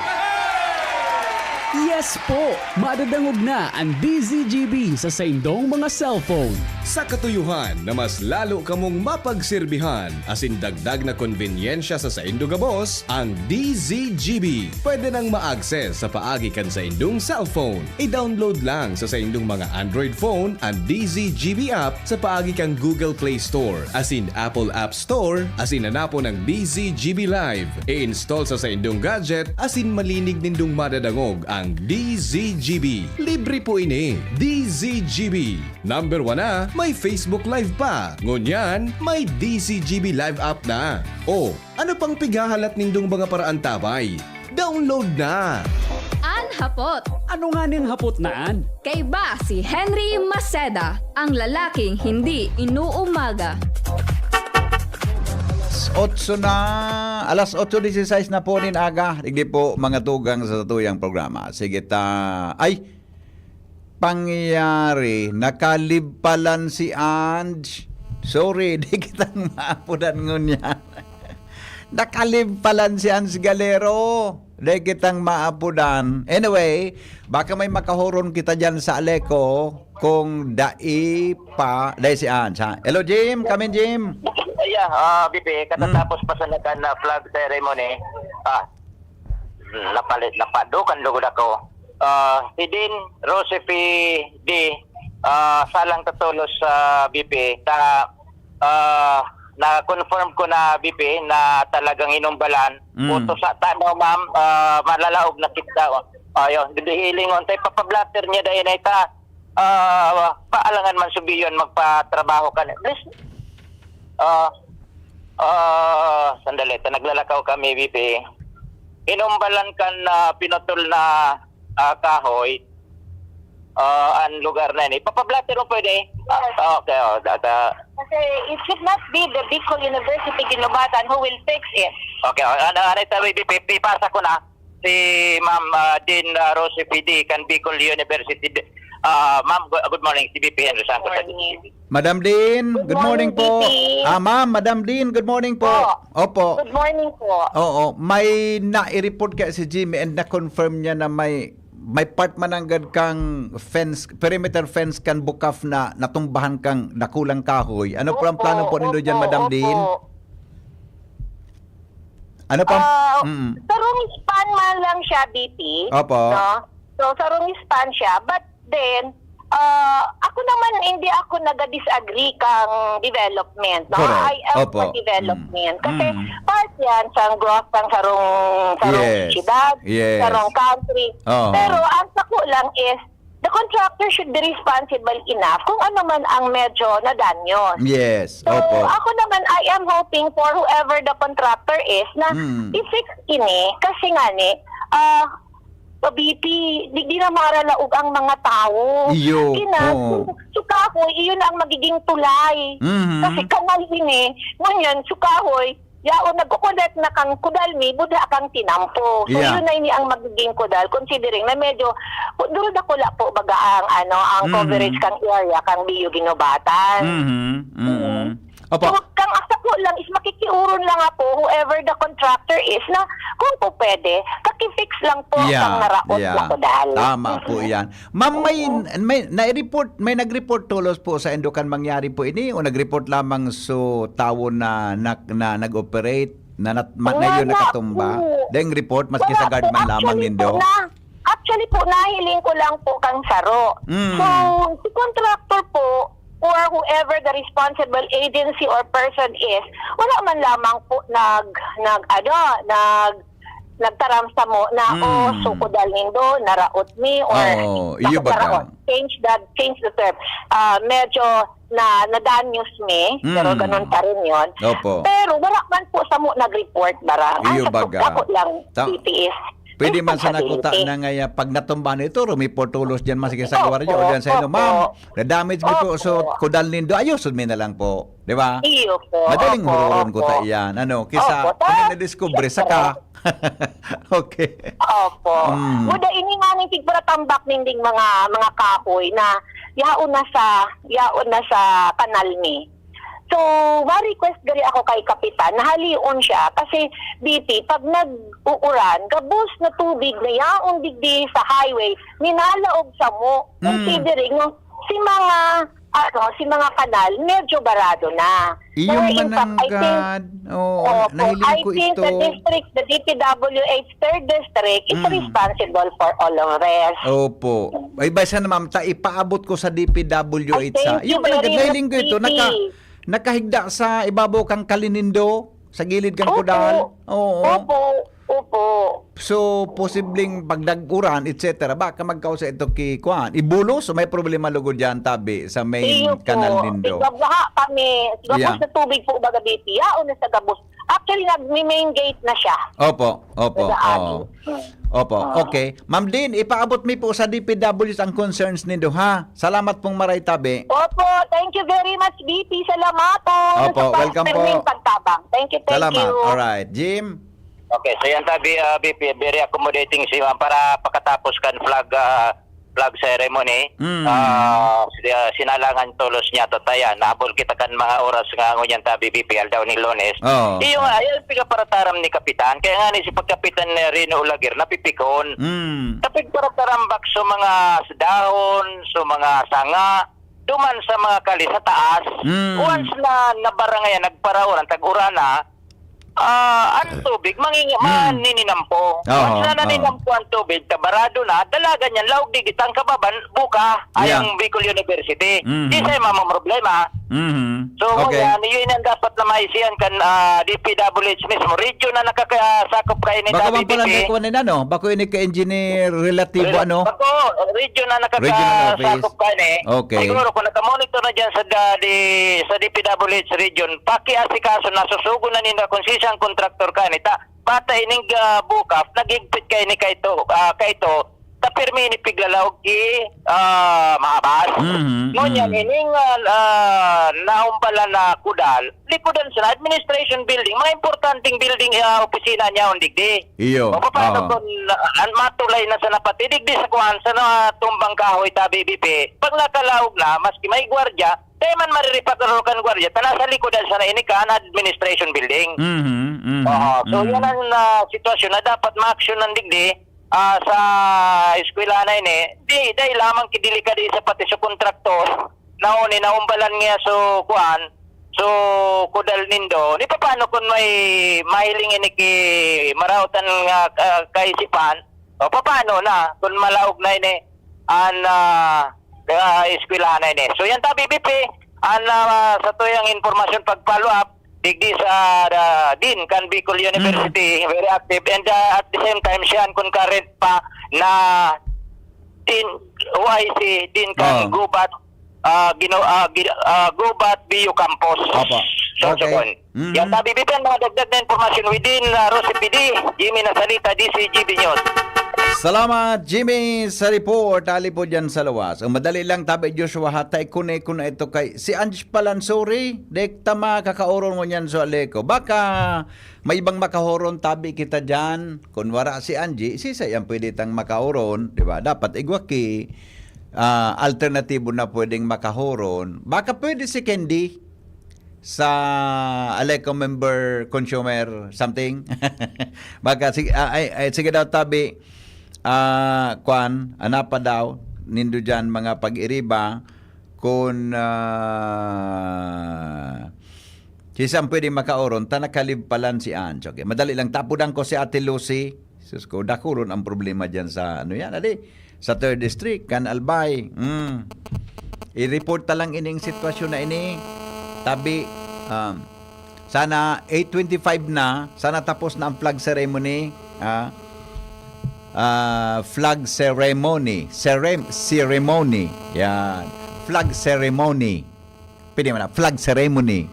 Yes po! Madadangog na ang DZGB sa saindong mga cellphone. Sa katuyuhan na mas lalo kamong mapagserbihan asin dagdag na konbenyensya sa saindo gabos, ang DZGB pwede nang ma-access sa paagi kan sa indong cellphone. I-download lang sa saindong mga Android phone ang DZGB app sa paagi kang Google Play Store asin Apple App Store asin hanapo ng DZGB Live. I-install sa saindong gadget asin malinig nindong madadangog ang DZGB. Libre po ini. DZGB. Number 1 na, may Facebook Live pa. Ngunyan, may DZGB Live app na. O, ano pang pigahalat nindong mga paraan tabay? Download na! An hapot. Ano nga ning hapot naan? Kay ba si Henry Maceda, ang lalaking hindi inuumaga. Alas 8:16 na po nin aga. Hindi po mga tugang sa tuyang programa. Sige ta. Ay, pangyayari, nakalibpalan si Ange. Sorry, di kitang maapudan ngunyan. Nakalibpalan si Ange Galero. Di kitang maapudan. Anyway, baka may makahoron kita dyan sa Aleco kung dai si Ange. Ha? Hello, Jim. Come in, Jim. Yeah, BP, katatapos pa sa na flag ceremony, napadukan lugod ako. Si Dean Rosefi D, salang katulos sa BP, na-confirm ko na BP na talagang inumbalan. Puto sa tanaw, ma'am, malalaog na kita. Ayun, dihilingon tayo, papablatter niya dahil na ita. Paalangan man subiyon, magpatrabaho ka. Sandali, naglalakaw kami, BP. Inumbalan kan pinutol na kahoy ang lugar na yun. Papablatter mo pwede? Okay, Kasi it should not be the Bicol University Ginubatan who will fix it. Okay, sabi, BP, pasa ko na si Ma'am Dean Rosie PD kan Bicol University. Ma'am, good morning, si BP Henry Santos. Madam Dean, good morning po. Ma'am, Madam Dean, good morning po. Opo. Good morning po. Oo, may na-report ka si Jimmy and na-confirm niya na may part mananggad kang fence, perimeter fence kan bukaf na natumbahan kang nakulang kahoy. Ano po ang plano po nito dyan, Madam Dean? Ano pa? Sarong span man lang siya, BP. Opo. No? So, sarong span siya. But then, ako naman, hindi ako nag-disagree kang development. No? Correct. I am Opo. for development. Kasi part yan sa growth ng sarong siyudad, sarong country. Pero ang sako lang is, the contractor should be responsible enough kung ano man ang medyo nadanyos. Yes. So, Opo. ako naman, I am hoping for whoever the contractor is na i-fix ini kasi nga ni, BP, di na maralaog ang mga tao. Iyo, Sukahoy, iyon na ang magiging tulay. Mhm. Kasi kanal ini, ngunyan, sukahoy, yaon nagkukulat na kang kudalmi, buda kang tinampo. So Yeah. yun na ini ang magiging kudal, considering na medyo, duro na kula po baga ang coverage kang area, kang biyo ginubatan. Opo. So, kang asako lang is makikiuron lang ako, whoever the contractor is, na kung po pwede, kakifix lang po ang naraot na kudal. Tama po yan. Ma'am, may nag-report tulos po sa Endokan mangyari po ini o nag-report lamang so tao na nag-operate na yun nakatumba? Deng report maski sa guardman lamang nindo? Actually po, nahiling ko lang po kang saro. So, si contractor po, or whoever the responsible agency or person is, wala man lamang po nagtaramsa mo na sukudal nindo, naraot mi, or iyo ba change the term. Medyo na-danyos mi, pero ganun pa rin yun. Opo. Pero wala man po sa mo nag-report barang. Iyo baga. Ako lang, BPS. Pwede man sa nakuta na ngaya pag natumba na ito, rumiport tulos dyan masige sa gwardiya o dyan sa inyo, ma'am, na-damage mo po, so kudal nindo, ayusun mi na lang po. Di ba? Iyo po. Madaling hururon ko ta iyan. Kisa, kung na-discover, saka. Okay. Opo. Muda ini nga ning tigparatambak ninding mga kahoy na yaon na sa kanal ni. So, ma-request gari ako kay Kapitan, nahalion siya kasi BP, pag nag-uuran, gabos na tubig na yaong digdi sa highway, minalaog sa mo, considering si mga kanal, medyo barado na. Iyong mananggad. I think the DPWH 3rd District is responsible for all of this. Opo. Ay, basta na ma'am, ipaabot ko sa DPWH sa. Yung mananggad, nahiling ko ito, nakahigda sa ibabaw kang kalinindo, sa gilid kang kudal. Opo. So, posibleng pag nag-uran, etc. Baka magkausa ito Kuan. Ibulos, so may problema lugod dyan, tabi, sa main kanal nindo. Gablaha kami. Gabos na tubig po baga BP. Yaon na sa gabos. Actually, nag-main gate na siya. Opo. Okay. Ma'am Din, ipaabot mi po sa DPWs ang concerns nindo, ha? Salamat pong maray, tabi. Opo, thank you very much, BP. Salamat po. Opo, welcome po. Pagtabang. Thank you. Salamat. Alright. Jim? Okay, so yan tabi, BP, very accommodating si ma'am para pagkatapos kan flag ceremony, sinalangan tulos niya tatayan, naabol kita kan mga oras nga ngunyan tabi BP, aldaw ni Lones. Iyo nga, ayun pigaparataram ni Kapitan, kaya nga ni si pagkapitan Rino Ulagir, napipikon. Tapig paratarambak sa mga dahon, sa mga sanga, duman sa mga kali sa taas. Once na nabarangay, nagparauran, tag-urana, ang tubig maninampo. Once na naninampo ang tubig, tabarado na, dalagan yan, laog digit ang kababan, buka, ayang Bicol University. Di sa'yo mamang problema. So, yun ang dapat na maisiyan kan DPWH mismo. Region na nakakasakop kayo ni Baka WBP. Bako ini ka-engineer relatibo, Bako, region na nakakasakop kayo ni. Okay. Siguro, kung nakamonitor na dyan sa DPWH region, pakiasikaso na susugo na nila kung sisang kontraktor ka nita. Bata ining bukaf, nag-igpit kayo ni kaito, tapirmi ni piglalaog maabas. Ngunyan, ining naumbala na kudal, likodan sa administration building, mga importanteng building opisina niya ang digdi. Iyo. O paano kung matulay na sa napati, digdi sa kuhan sa tumbang kahoy tabi BP, pag nakalaog na, maski may gwardya, tayo man mariripataro kan gwardya, tanasa likodan sa nainikan administration building. So yan ang sitwasyon na dapat ma-action ng digdi sa eskwela na ini, dahil lamang kidilika di sa pati sa kontraktor, naumbalan nga so kuan, so kudal nindo, di pa paano kung may mahiling ini ki marautan nga kaisipan, o paano na, kung malaog na ini, ang eskwela na ini. So yan tabi BP, sa tuyang informasyon pag-follow up, digdi sa din kan Bicol University, very active, and at the same time siya ang concurrent pa na din OIC din kan Gubat Gubat BU Campus. Okay. Yan tabi bitan mga dagdag na informasyon within Rosie PD, Jimmy Nasalita, DCGB News. Salamat, Jimmy, sa report. Ali po dyan sa lawas. Ang madali lang, tabi Joshua, hatay kunay ko na ito kay si Ange Palansori. Dek tama, kakauron mo niyan so aleko. Baka may ibang makahoron, tabi kita dyan. Kung wala si Angie, sisa yan pwede tang makauron. Diba? Dapat igwaki. Alternatibo na pwedeng makahoron. Baka pwede si Candy sa Aleco member consumer something. Baka sige daw tabi. Kwan, anapa daw nindo dyan mga pag-iriba kung sisang pwede makauron tanakalib palan si Ange. Okay, madali lang tapudan ko si Ate Lucy. Sus ko, dakuron ang problema dyan sa ano yan, adi, sa 3rd District, Can Albay. I-report talang ining sitwasyon na ini. Tabi, sana 8:25 na, sana tapos na ang flag ceremony. Flag ceremony. Ceremony. Yan. Flag ceremony. Pwede mo na. Flag ceremony.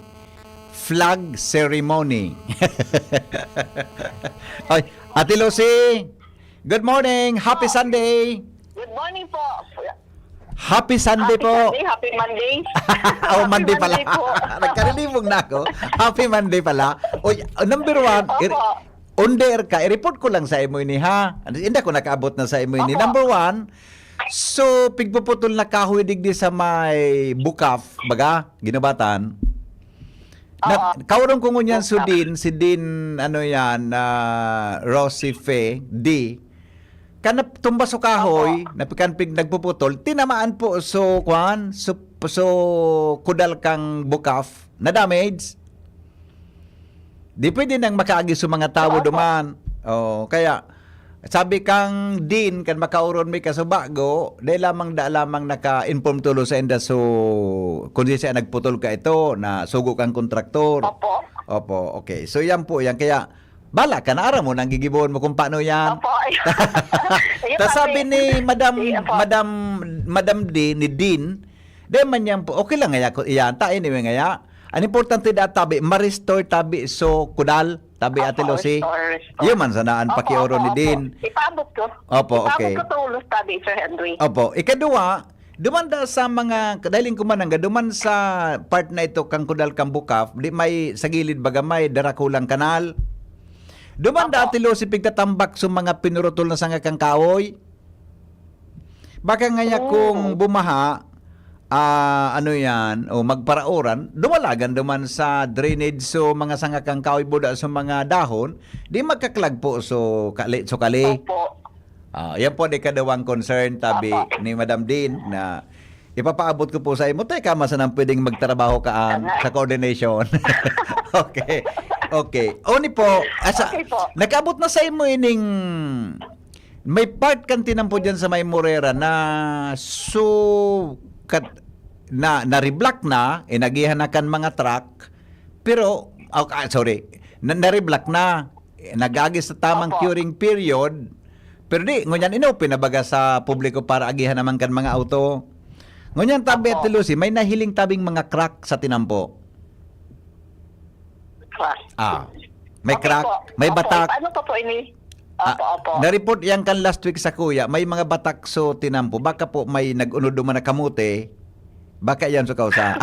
Flag ceremony. Ay, Ate Lucy, good morning. Happy Sunday. Good morning po. Happy Sunday po. Happy Monday. Oh, Monday pala. Monday po. Nagkarilibong na ako. Happy Monday pala. Oy, number 1, under ka, i-report ko lang sa imo ini ha. Hindi ko nakaabot na sa imo ini. Number 1, so pigpuputol na kahoy digdi sa may bukaf, baga, ginabatan. Kaurong ko ngunyan si Din, ano yan, Rosie Fe, D. Kanap tumba so kahoy, napikan pig nagpuputol, tinamaan po so kudal kang bukaf, na damage. Di pwede nang makaagi sa mga tao duman. Kaya sabi kang din kan makauron mi kasubago, dahil lamang naka-inform tulo sa enda so kung di siya nagputol ka ito na sugo kang kontraktor. Opo, okay. So yan po yan. Kaya bala ka na ara mo nang gigibuon mo kung paano yan. Tas sabi ni Madam D ni Din, di man yan po, okay lang nga yan, tain ni nga. Ang importante da tabi, ma-restore tabi so kudal, tabi Ate Lucy. Yun man sanaan pakioro ni Din. Ipabot ko. Opo, okay. Ipabot ko tulos tabi, Sir Henry. Opo. Ikadua, duman da sa mga, kadaling kumanang, duman sa part na ito kang kudal kang bukaf, di may sa gilid baga may darakulang kanal. Duman da Ate Lucy pigtatambak sa mga pinurutol na sanga kang kahoy. Baka ngaya kung bumaha, ano yan, o magparaoran, dumalagan duman sa drainage so mga sanga kang kahoy buda sa mga dahon, di magkaklag po so kali. Yan po di kadawang concern tabi ni Madam Din na ipapaabot ko po sa imo, teka masanang pwedeng magtrabaho ka sa coordination. Okay. Oni po, nakaabot na sa imo ining may part kan tinampo dyan sa may Morera na na-reblock na, inagihan mga truck, pero, na-reblock na, nagagi sa tamang curing period, pero di, ngunyan pinabaga sa publiko para agihan naman kan mga auto. Ngunyan tabi at Lucy, may nahiling tabing mga crack sa tinampo. May crack, may batak. Ano po ini? Na-report yan kan last week sa kuya, may mga batak so tinampo. Baka po may nag-unod duman na kamote. Baka yan so kausa.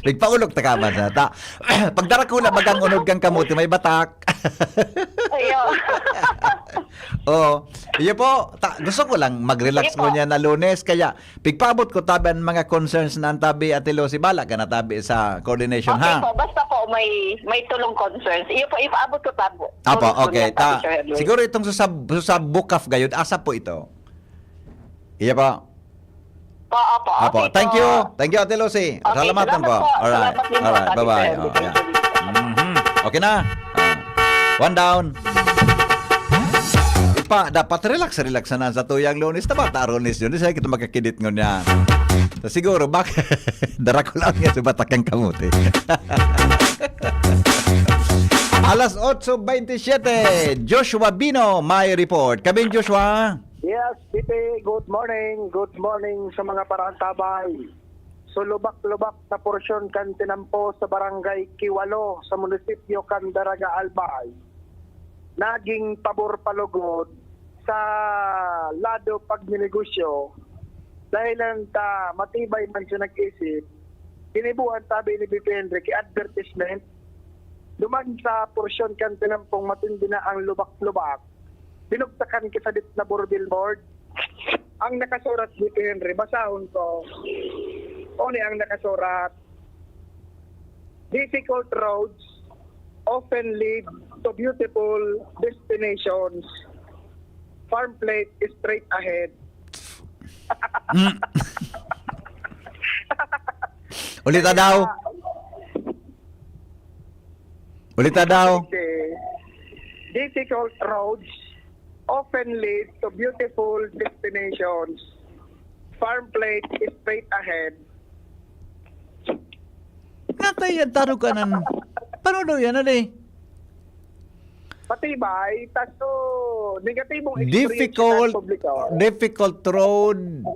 Nagpaulog ta ka man sa. Pagdara ko na bagang unod kang kamote, may batak. Iyo po, gusto ko lang mag-relax mo niya na Lunes, kaya pigpaabot ko taban mga concerns na tabi Ate Lucy, bala ka na tabi sa coordination ha. Po, basta po may tulong concerns. Iyo po, ipaabot ko tabo. Apo, okay. Siguro itong susab bukaf gayud, asa po ito? Iya po. Apo. Thank you, Ate Lucy. Salamatan po. Alright. Bye-bye. Okay na. One down. Dapat relax na sa tuyang Lunes. Tabata Lunes yun. Hindi kita magkakidit ngon yan. So, siguro, dara ko lang yan sa batakang kamuti. Alas 8:27. Joshua Bino, may report. Kabing Joshua. Yes, Tite. Good morning. Good morning sa mga parantabay. So, lubak-lubak na porsyon kan tinampo sa barangay Kiwalo sa munisipyo kan Daraga Albay. naging pabor palugod sa lado pagninegosyo dahil lang ta matibay man siya nag-isip, kinibuan sabi ni BP Henry kay advertisement, duman sa porsyon kan tinampong matindi na ang lubak-lubak, binugtakan kisadit na billboard. Ang nakasurat BP Henry, basahon ko, oni ang nakasurat, difficult roads often lead to beautiful destinations. Farm plate is straight ahead. Ulita daw. Ulita daw. Difficult roads often lead to beautiful destinations. Farm plate is straight ahead. Natay yan, taro ka nan. Paano daw yan, ali? Patibay, taso negatibong experience Difficult, sa publiko. difficult road.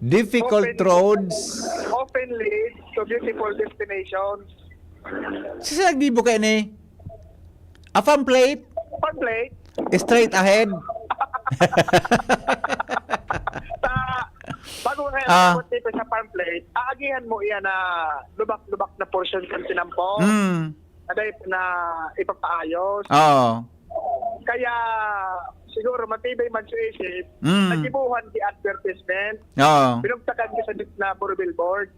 Difficult roads. Often lead to beautiful destinations. Sisa nagdibo kayo ni? A farm plate? Farm plate? Straight ahead. Bago nga sa farm plate, aagihan mo iyan na lubak-lubak na portion kan tinampo. Aday na ipapaayos. Oo. Kaya siguro matibay man sa isip, nagibuhan di advertisement. Oo. Pinugtakan ka sa na billboard.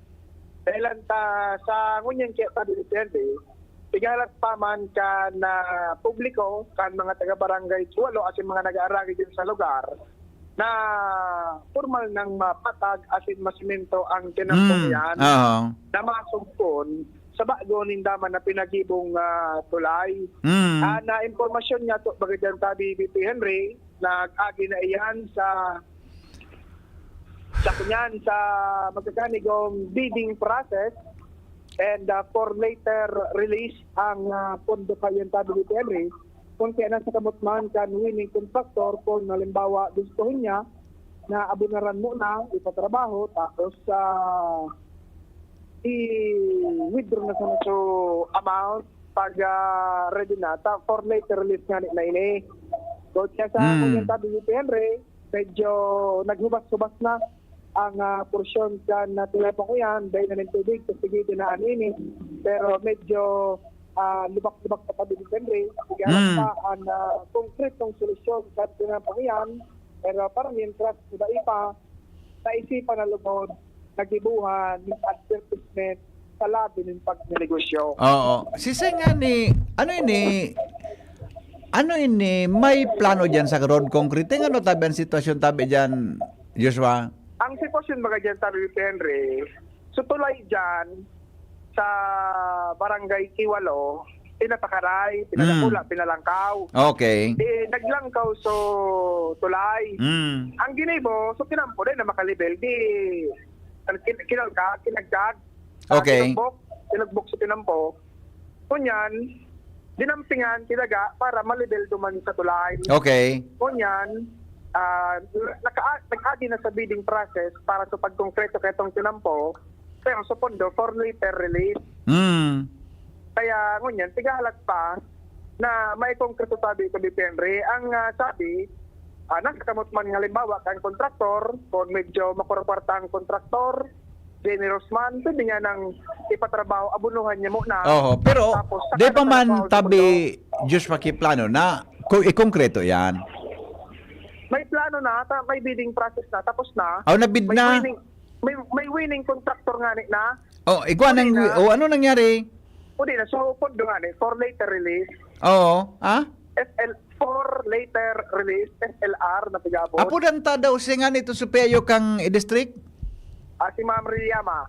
Dahil ta sa ngunyan kaya pabilisente, tigalat pa man ka na publiko, kan mga taga-barangay Suwalo, asin mga nag-aaragi din sa lugar, na formal ng mapatag asin masimento ang tinampong yan, na masugpon sa bago nindaman na pinagibong tulay. Na impormasyon niya to bagay tabi BP Henry, nag-agi na iyan sa kunyan sa magkakanigong bidding process and for later release ang pondo kayan tabi BP Henry kung kaya nasa kamutman kan winning contractor kung nalimbawa gustuhin niya na abunaran mo na ipatrabaho tapos i-withdraw na sa so amount pag ready na for later release nga na ini. So kaya sa kunyan tabi BP Henry, medyo naghubas-hubas na ang porsyon kan na telepono ko yan dahil na ng tubig sa sige dinaan ini, pero medyo lubak-lubak pa tabi BP Henry. Kaya pa ang konkretong solusyon sa telepono ko yan, pero parang yung trust na ipa sa isipan na lubod nagibuhan ng advertisement sa labi ng pagnegosyo. Oo. Sisa nga ni, ano ini, may plano dyan sa road concrete? Ano tabi ang sitwasyon tabi dyan, Joshua? Ang sitwasyon mga dyan tabi ni Henry, sutulay dyan sa barangay Kiwalo, pinapakaray, pinalakula, pinalangkaw. Okay. Naglangkaw so tulay. Ang ginibo, so kinampo din na makalibel, kinagdag. Okay. Tinagbok sa tinampo. Kunyan, dinampingan tilaga para malibel duman sa tulay. Okay. Kunyan, nag-agi na sa bidding process para sa pagkongkreto ketong tinampo, pero sa pondo for later release. Kaya ngunyan, tigahalat pa na may konkreto sabi ko BP Henry. Ang sabi, nakakamot man ng halimbawa kang kontraktor, kung medyo makurkwarta ang kontraktor, generous man, pwede niya nang ipatrabaho, abunuhan niya muna. Pero di pa man tabi Diyos makiplano na konkreto yan? May plano na, may bidding process na, tapos na. Nabid na? May winning contractor nga na. Ano nangyari? Pwede na, so pondo nga for later release. For later release, SLR na tigabot. Apo danta daw siya nga nito supeyo kang district? Si Ma'am Rilyama.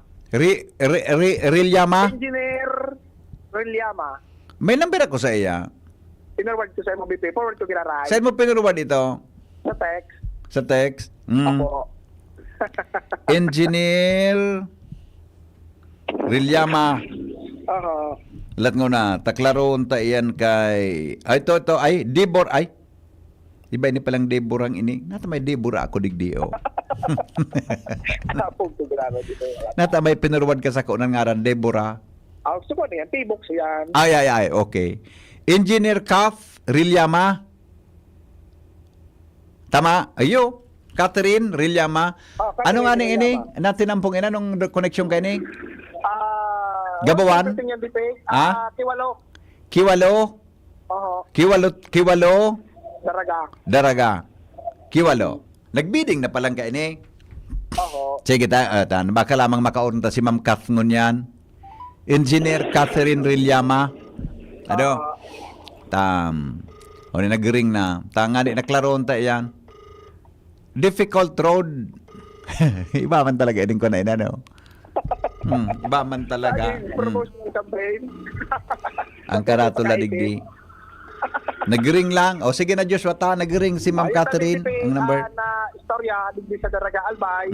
Rilyama? Engineer Rilyama. May number ako sa iya. Pinarwad ko sa MBP. Forward ko ginaray. Saan mo pinarwad ito? Sa text. Sa text? Apo. Engineer Rilyama. Lat ngo na, taklaron ta iyan kay... ito, Debor, iba ini palang Debor ang ini. Nata may Debor ako digdio. Nata may pinarwad ka sa kunan ngaran, Debora. Gusto ko na yan, T-box yan. Ay, okay. Engineer Kath Rilyama. Tama? Ayo. Catherine Rilyama. Ano nga ning ini? Natinampong ina nung connection kay ni? Gabawan? Kiwalo. Kiwalo? Oo. Kiwalo? Daraga. Kiwalo. Nagbidding na palang ka ini? Oo. Sige baka lamang makaunta si Ma'am Kath ngunyan. Engineer Catherine Rilyama. Ano? Nagring na. Nga di naklaroon ta yan. Difficult road. Iba man talaga din ko na inano. Iba man talaga. Promotional campaign. Ang karatula digdi. Nagring lang. O sige na Joshua ta, nagring si Ma'am Catherine ang number. Na istorya digdi sa Daraga Albay.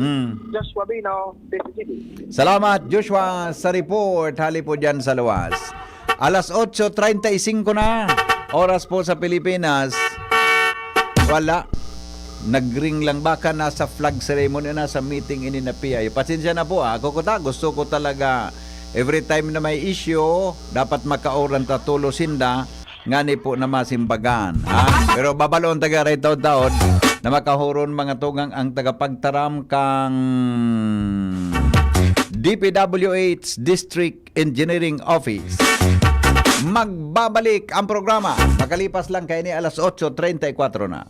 Joshua Bino, DCGB. Salamat Joshua sa report. Hali po dyan sa luwas. Alas 8:35 na. Oras po sa Pilipinas. Wala. Nagring lang baka nasa flag ceremony na sa meeting ini na PIO. Pasensya na po gusto ko talaga every time na may issue dapat makauran tatulo sinda ngani po na masimbagan pero babalon taga ray taon na makahuron mga tugang ang tagapagtaram kang DPWH District Engineering Office. Magbabalik ang programa makalipas lang kay ni alas 8:34 na.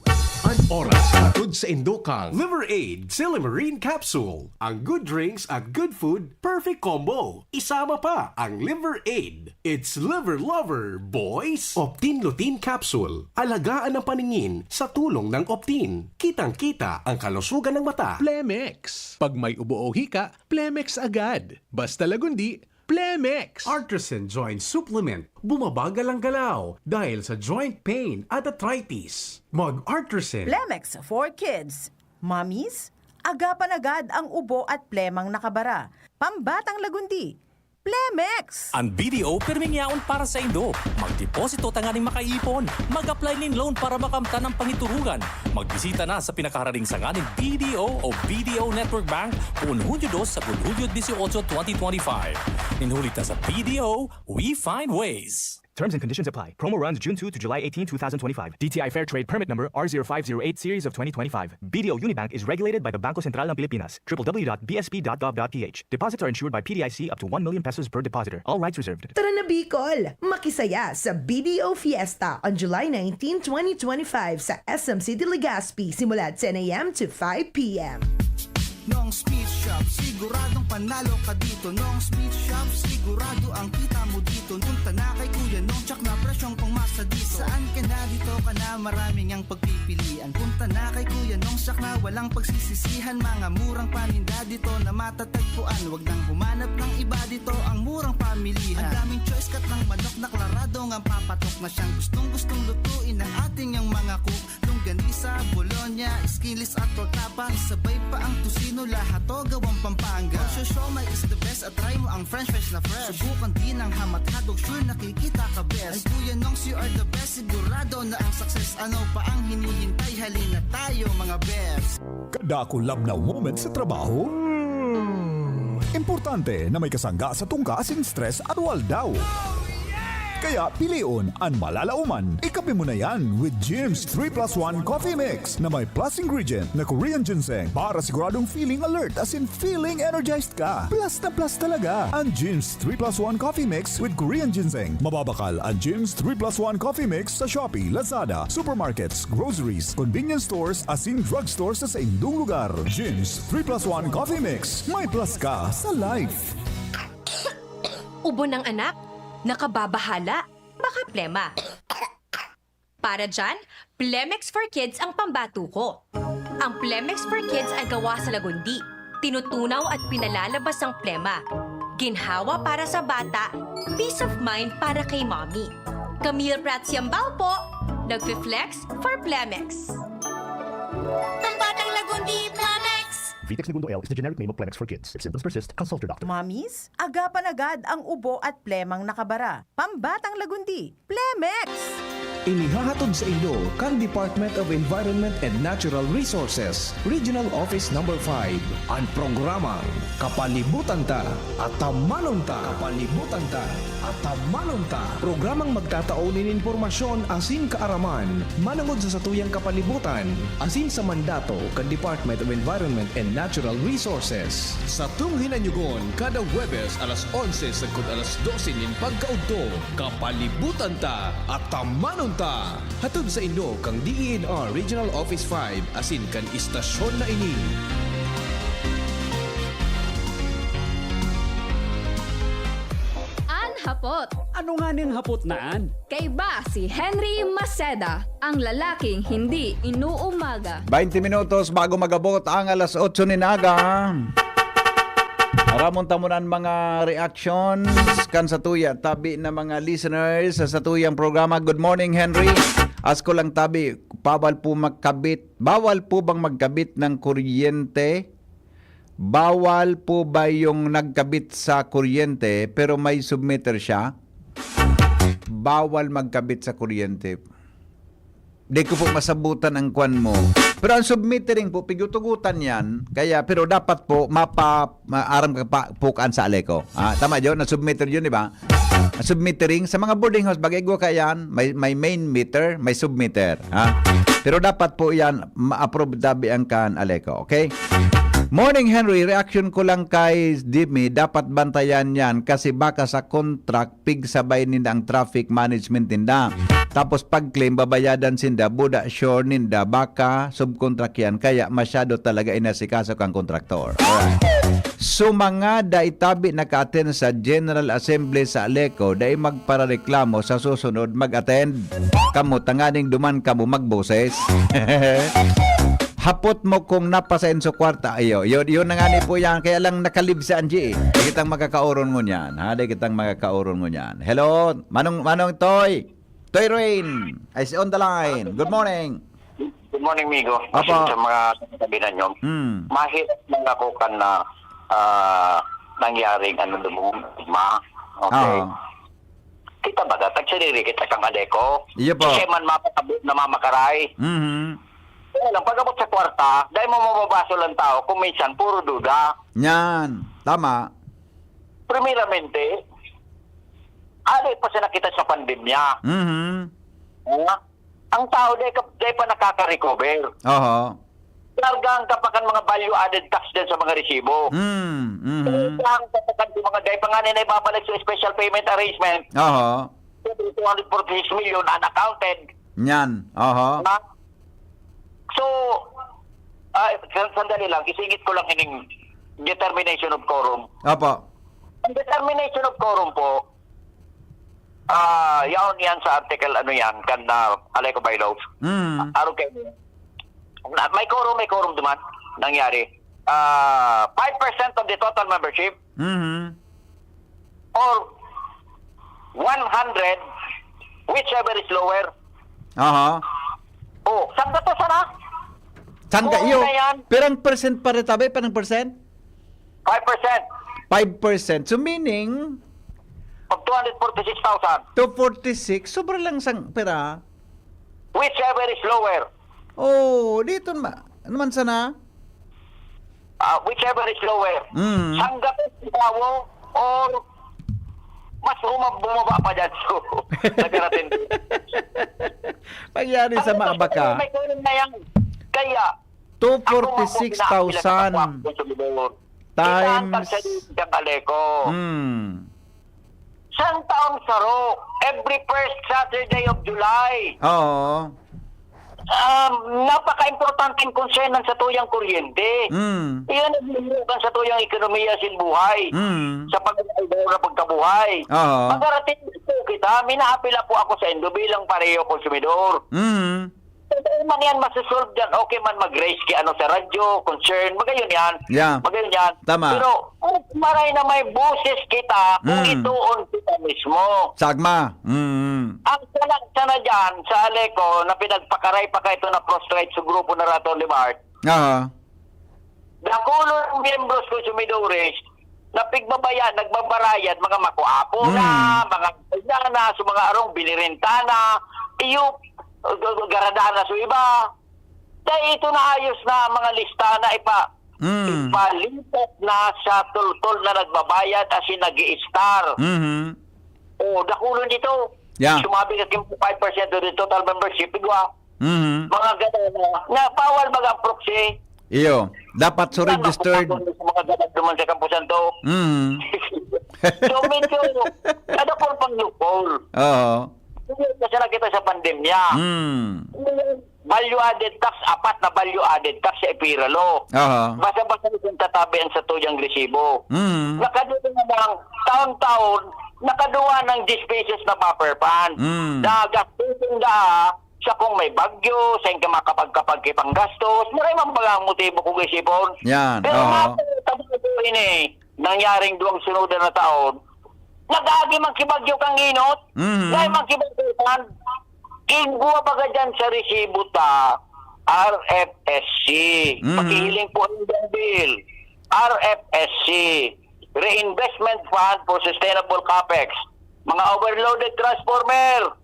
Ang oras hatod sa Indokang Liver Aid Silimarine Capsule. Ang good drinks at good food, perfect combo. Isama pa ang Liver Aid. It's liver lover, boys! Optin Lutein Capsule. Alagaan ang paningin sa tulong ng Optin. Kitang-kita ang kalusugan ng mata. Plemex. Pag may ubo o hika, Plemex agad. Basta lagundi, Plemex. Artisan Joint Supplement. Bumabagal ang galaw dahil sa joint pain at arthritis. Mag-Artisan. Plemex for kids. Mommies, agapan agad ang ubo at plemang nakabara. Pambatang lagundi. Plemex! Ang BDO permingyaon para sa Indo. Magdeposito tanganing makaipon. Mag-apply nin loan para makamtan ang pangiturugan. Magbisita na sa pinakahararing sanganing BDO o BDO Network Bank kung Hunyo 2 sa Hunyo 18, 2025. Ninhulit na sa BDO, we find ways. Terms and conditions apply. Promo runs June 2 to July 18, 2025. DTI Fair Trade Permit Number R0508 Series of 2025. BDO Unibank is regulated by the Bangko Sentral ng Pilipinas. www.bsp.gov.ph. Deposits are insured by PDIC up to 1 million pesos per depositor. All rights reserved. Tara na Bicol! Makisaya sa BDO Fiesta on July 19, 2025 sa SM City Legazpi simula 10 a.m. to 5 p.m. Nong Speed Shop, siguradong panalo ka dito. Nong Speed Shop, sigurado ang kita mo dito. Punta na kay Kuya Nong, tsak na presyong pumasa dito. Saan ka na dito ka na, maraming ang pagpipilian. Punta na kay Kuya Nong, tsak na walang pagsisisihan. Mga murang paninda dito na matatagpuan. Huwag nang humanap ng iba dito, ang murang pamilihan. Ang daming choice kat ng manok na klaradong ang papatok na siyang gustong lutuin ng ating ang mga cook. Longganisa, Bologna, skinless at tortapa. Sabay pa ang tusino, lahat to gawang Pampanga. Siomai is the best at try mo ang French fries na fresh. Subukan din ang hamat-hadog, sure nakikita ka best. Ay Kuya Nongs, you are the best, sigurado na ang success. Ano pa ang hinihintay, halina tayo mga best. Kadako labnaw moment sa trabaho? Importante na may kasangga sa tungka, stress at waldaw. Kaya piliun ang malalauman. Ikape mo na yan with Jim's 3+1 Coffee Mix na may plus ingredient na Korean ginseng para siguradong feeling alert as in feeling energized ka. Plus na plus talaga ang Jim's 3+1 Coffee Mix with Korean ginseng. Mababakal ang Jim's 3+1 Coffee Mix sa Shopee, Lazada, supermarkets, groceries, convenience stores as in drugstores sa indung lugar. Jim's 3+1 Coffee Mix. May plus ka sa life. Ubo ng anak? Nakababahala? Baka plema. Para dyan, Plemex for Kids ang pambato ko. Ang Plemex for Kids ay gawa sa lagundi. Tinutunaw at pinalalabas ang plema. Ginhawa para sa bata, peace of mind para kay mommy. Camille Pratsiambal po, nagfi-flex for Plemex. Pambatang lagundi, Plemex! Vitex Segundo L is the generic name of Plemex for kids. If symptoms persist, consult your doctor. Mommies, agapan agad ang ubo at plemang nakabara. Pambatang lagundi, Plemex! inihahatod sa inyo kang Department of Environment and Natural Resources, Regional Office No. 5, ang programang Kapalibutan Ta at Tamanon Ta. Kapalibutan Ta at Tamanon Ta. Programang magtataunin informasyon asin kaaraman, manungod sa satuyang kapalibutan, asin sa mandato kan Department of Environment and Natural Resources. Sa tunghinanyugon, kada Huwebes alas 11 sagkod alas 12 nin pagkaudto, Kapalibutan Ta at Tamanon Ta. Hatod sa inyo kang DENR Regional Office 5 asin kan istasyon na ini. Hapot. Ano nga ning hapot naan? Kay ba si Henry Maceda, ang lalaking hindi inuumaga. 20 minutos bago magabot ang alas 8 ni Naga. Aramon tamunan mga reactions kan sa tuya tabi na mga listeners sa tuyang programa. Good morning, Henry. Asko lang tabi, bawal po bang magkabit ng kuryente? Bawal po ba yung nagkabit sa kuryente pero may submitter siya? Bawal magkabit sa kuryente. Di ko po masabutan ang kwan mo. Pero ang submittering po, pigutugutan yan. Kaya, pero dapat po, maaram ka pa pukaan sa aleko. Tama yun, na-submitter yun, di ba? Submittering, sa mga boarding house, bagay ko kayan, may main meter, may submitter. Pero dapat po yan, ma-approve dabi ang kan aleko. Okay? Morning, Henry. Reaction ko lang kay Dimi. Dapat bantayan yan kasi baka sa contract, pigsabay ninda ang traffic management ninda. Tapos pag-claim, babayadan sinda, buda sure ninda, baka subcontract yan. Kaya masyado talaga inasikaso kang kontraktor. Alright. So mga daitabi naka-attend sa General Assembly sa Aleco, dai magparareklamo sa susunod mag-attend. Kamu, tanganing duman kamu magboses. Hapot mo kung napasain sa kwarta. Yun na nga ni po yan. Kaya lang nakalib sa Angie. Di kitang makakauron mo niyan. Di kitang makakauron mo niyan. Hello? Manong Toy? Toy Rain. Is on the line. Good morning. Good morning, Migo. Apa? Sa mga kabinan nyo. Mahirap lang ako kan na nangyaring Okay. Kita ba? Tagsaliri kita kang Adeco. Iya po. Kasi man mapakabot na mamakaray. Lang, pag-abot sa kwarta, dahil mo mababaso lang tao, kung minsan, puro duda. Yan. Tama. Primeramente, ali pa siya nakita sa pandemya. Ang tao, dahil pa nakaka-recover. Largang kapakan mga value-added tax din sa mga resibo. Largang kapakan yung mga dahil pa nga nila ibabalik sa special payment arrangement. 246 million unaccounted. Yan. So, sandali lang, isingit ko lang ining determination of quorum. Apo. Ang determination of quorum po, yan sa article, kan Aleco Bylaws. Araw kayo. May quorum duman, nangyari. 5% of the total membership, or 100, whichever is lower. Saan ka to, sana? Saan ka iyo? Pero ang percent pa rin tabi? Parang percent? 5%. 5%. So meaning? Of 246,000. 246. Sobrang lang sang pera. Whichever is lower. Dito naman sana? Whichever is lower. Sangga ko sigawo or mas bumaba pa dyan. So, nagkarating. Pagyari sa maabaka. May kunin na yan. Kaya, 246,000 times Sang taong saro, every first Saturday of July. Napaka-importanting konsenan sa tuyang kuryente. Iyan ang binukan sa tuyang ekonomiya sin buhay. Sa pagkabuhay. Magarating po kita, minaapila po ako sa Indo bilang pareho konsumidor. Man yan masusolve dyan. Okay man mag-raise ki sa radyo, concern, magayon yan. Magayon yan. Tama. Pero maray na may boses kita kung ituon kita mismo. Sagma. Ang sana dyan sa Aleco na pinagpakaray pa kayo na prostrate sa grupo na Raton Limart. Nakulo ng miyembros konsumidores na nagbabarayad mga makuapo na, mga na, sa mga arong binirenta na, iyo garadana sa iba. Dahil ito na ayos na mga lista na ipalipat na sa tultol na nagbabayad as in nag-i-star. O, dakulon dito. Yeah. Sumabi ka 5% of the total membership. Igwa. Mga gano'n na bawal mag-proxy. Iyo, dapat so registered. Mga gano'n naman sa kampusan to. So, medyo, ano po pang loophole? Oo. Kasi na kita sa pandemya. Value-added tax, apat na value-added tax sa Epiralo. Basta-basta yung tatabihan sa tuyang resibo. Nakaduwa ng taon-taon, nakaduwa ng 10 pesos na buffer fund. Nagastusin da sa kung may bagyo, sa yung makapagkapag kipang gastos, maraming mga motibo kung isipon. Yan, pero matutuin nangyaring duwang sunudan na taon, nag-agi mang kibagyo kang inot, dahil mang kibagyo fund, kingguwa baga dyan sa resibo ta, RFSC. Pakihiling po ang bill. RFSC. Reinvestment Fund for Sustainable CAPEX. Mga overloaded transformer.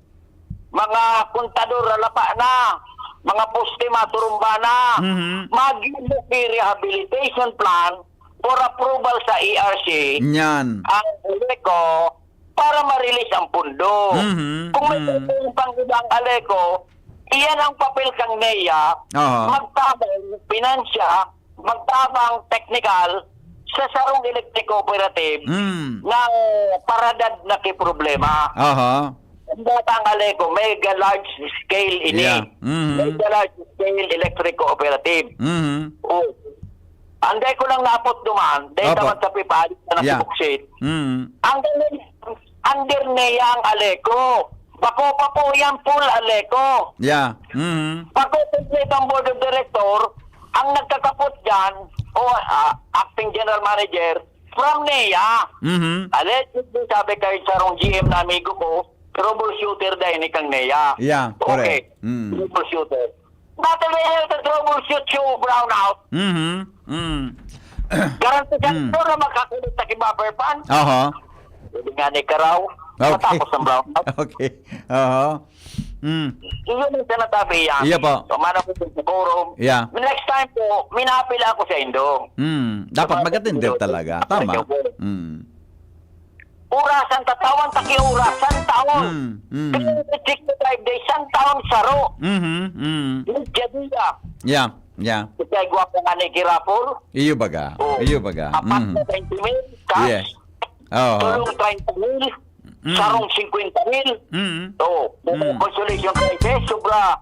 Mga kontador lapa na. Mga poste maturumba na. Mag-ibuki rehabilitation plan for approval sa ERC. Yan. Ang Aleco para ma-release ang pundo. Kung may pang ibang Aleco, iyan ang papel kang NEA, magtabang finansya, magtabang technical sa sarong electric cooperative ng paradad na kiproblema. Ang batang Aleco, mega large scale ini. Mega large scale electric cooperative. Anday ko lang napot duman, dahil naman sa pipalit na nasibuksit. Ang under NEA ang Aleco. Bako pa po yan full Aleco. Bako complete ang board of director, ang nagkakapot dyan, acting general manager, from NEA. Allegedly, sabi kayo sarong GM na amigo ko, troubleshooter dahil ni kang NEA. Correct. Troubleshooter. Natalayan na troubleshoot yung brownout. Garanti dyan po na makakulit na kibuffer pan. Pwede nga ni Karaw, matapos ng brownout. Iyon ang sinatabi yan. Iya po. Pamana po sa forum. Next time po, minapila ako sa Indong. Dapat mag-attender talaga. Tama. Urasan tatawan, takiurasan taon. 365 days, san taon saro. Jadiya. Kaya gwapo nga ni Kirapol. Iyo baga. Apat na 20 mil, cash. Tulong 30 mil, sarong 50 mil. Consolation prices, sobra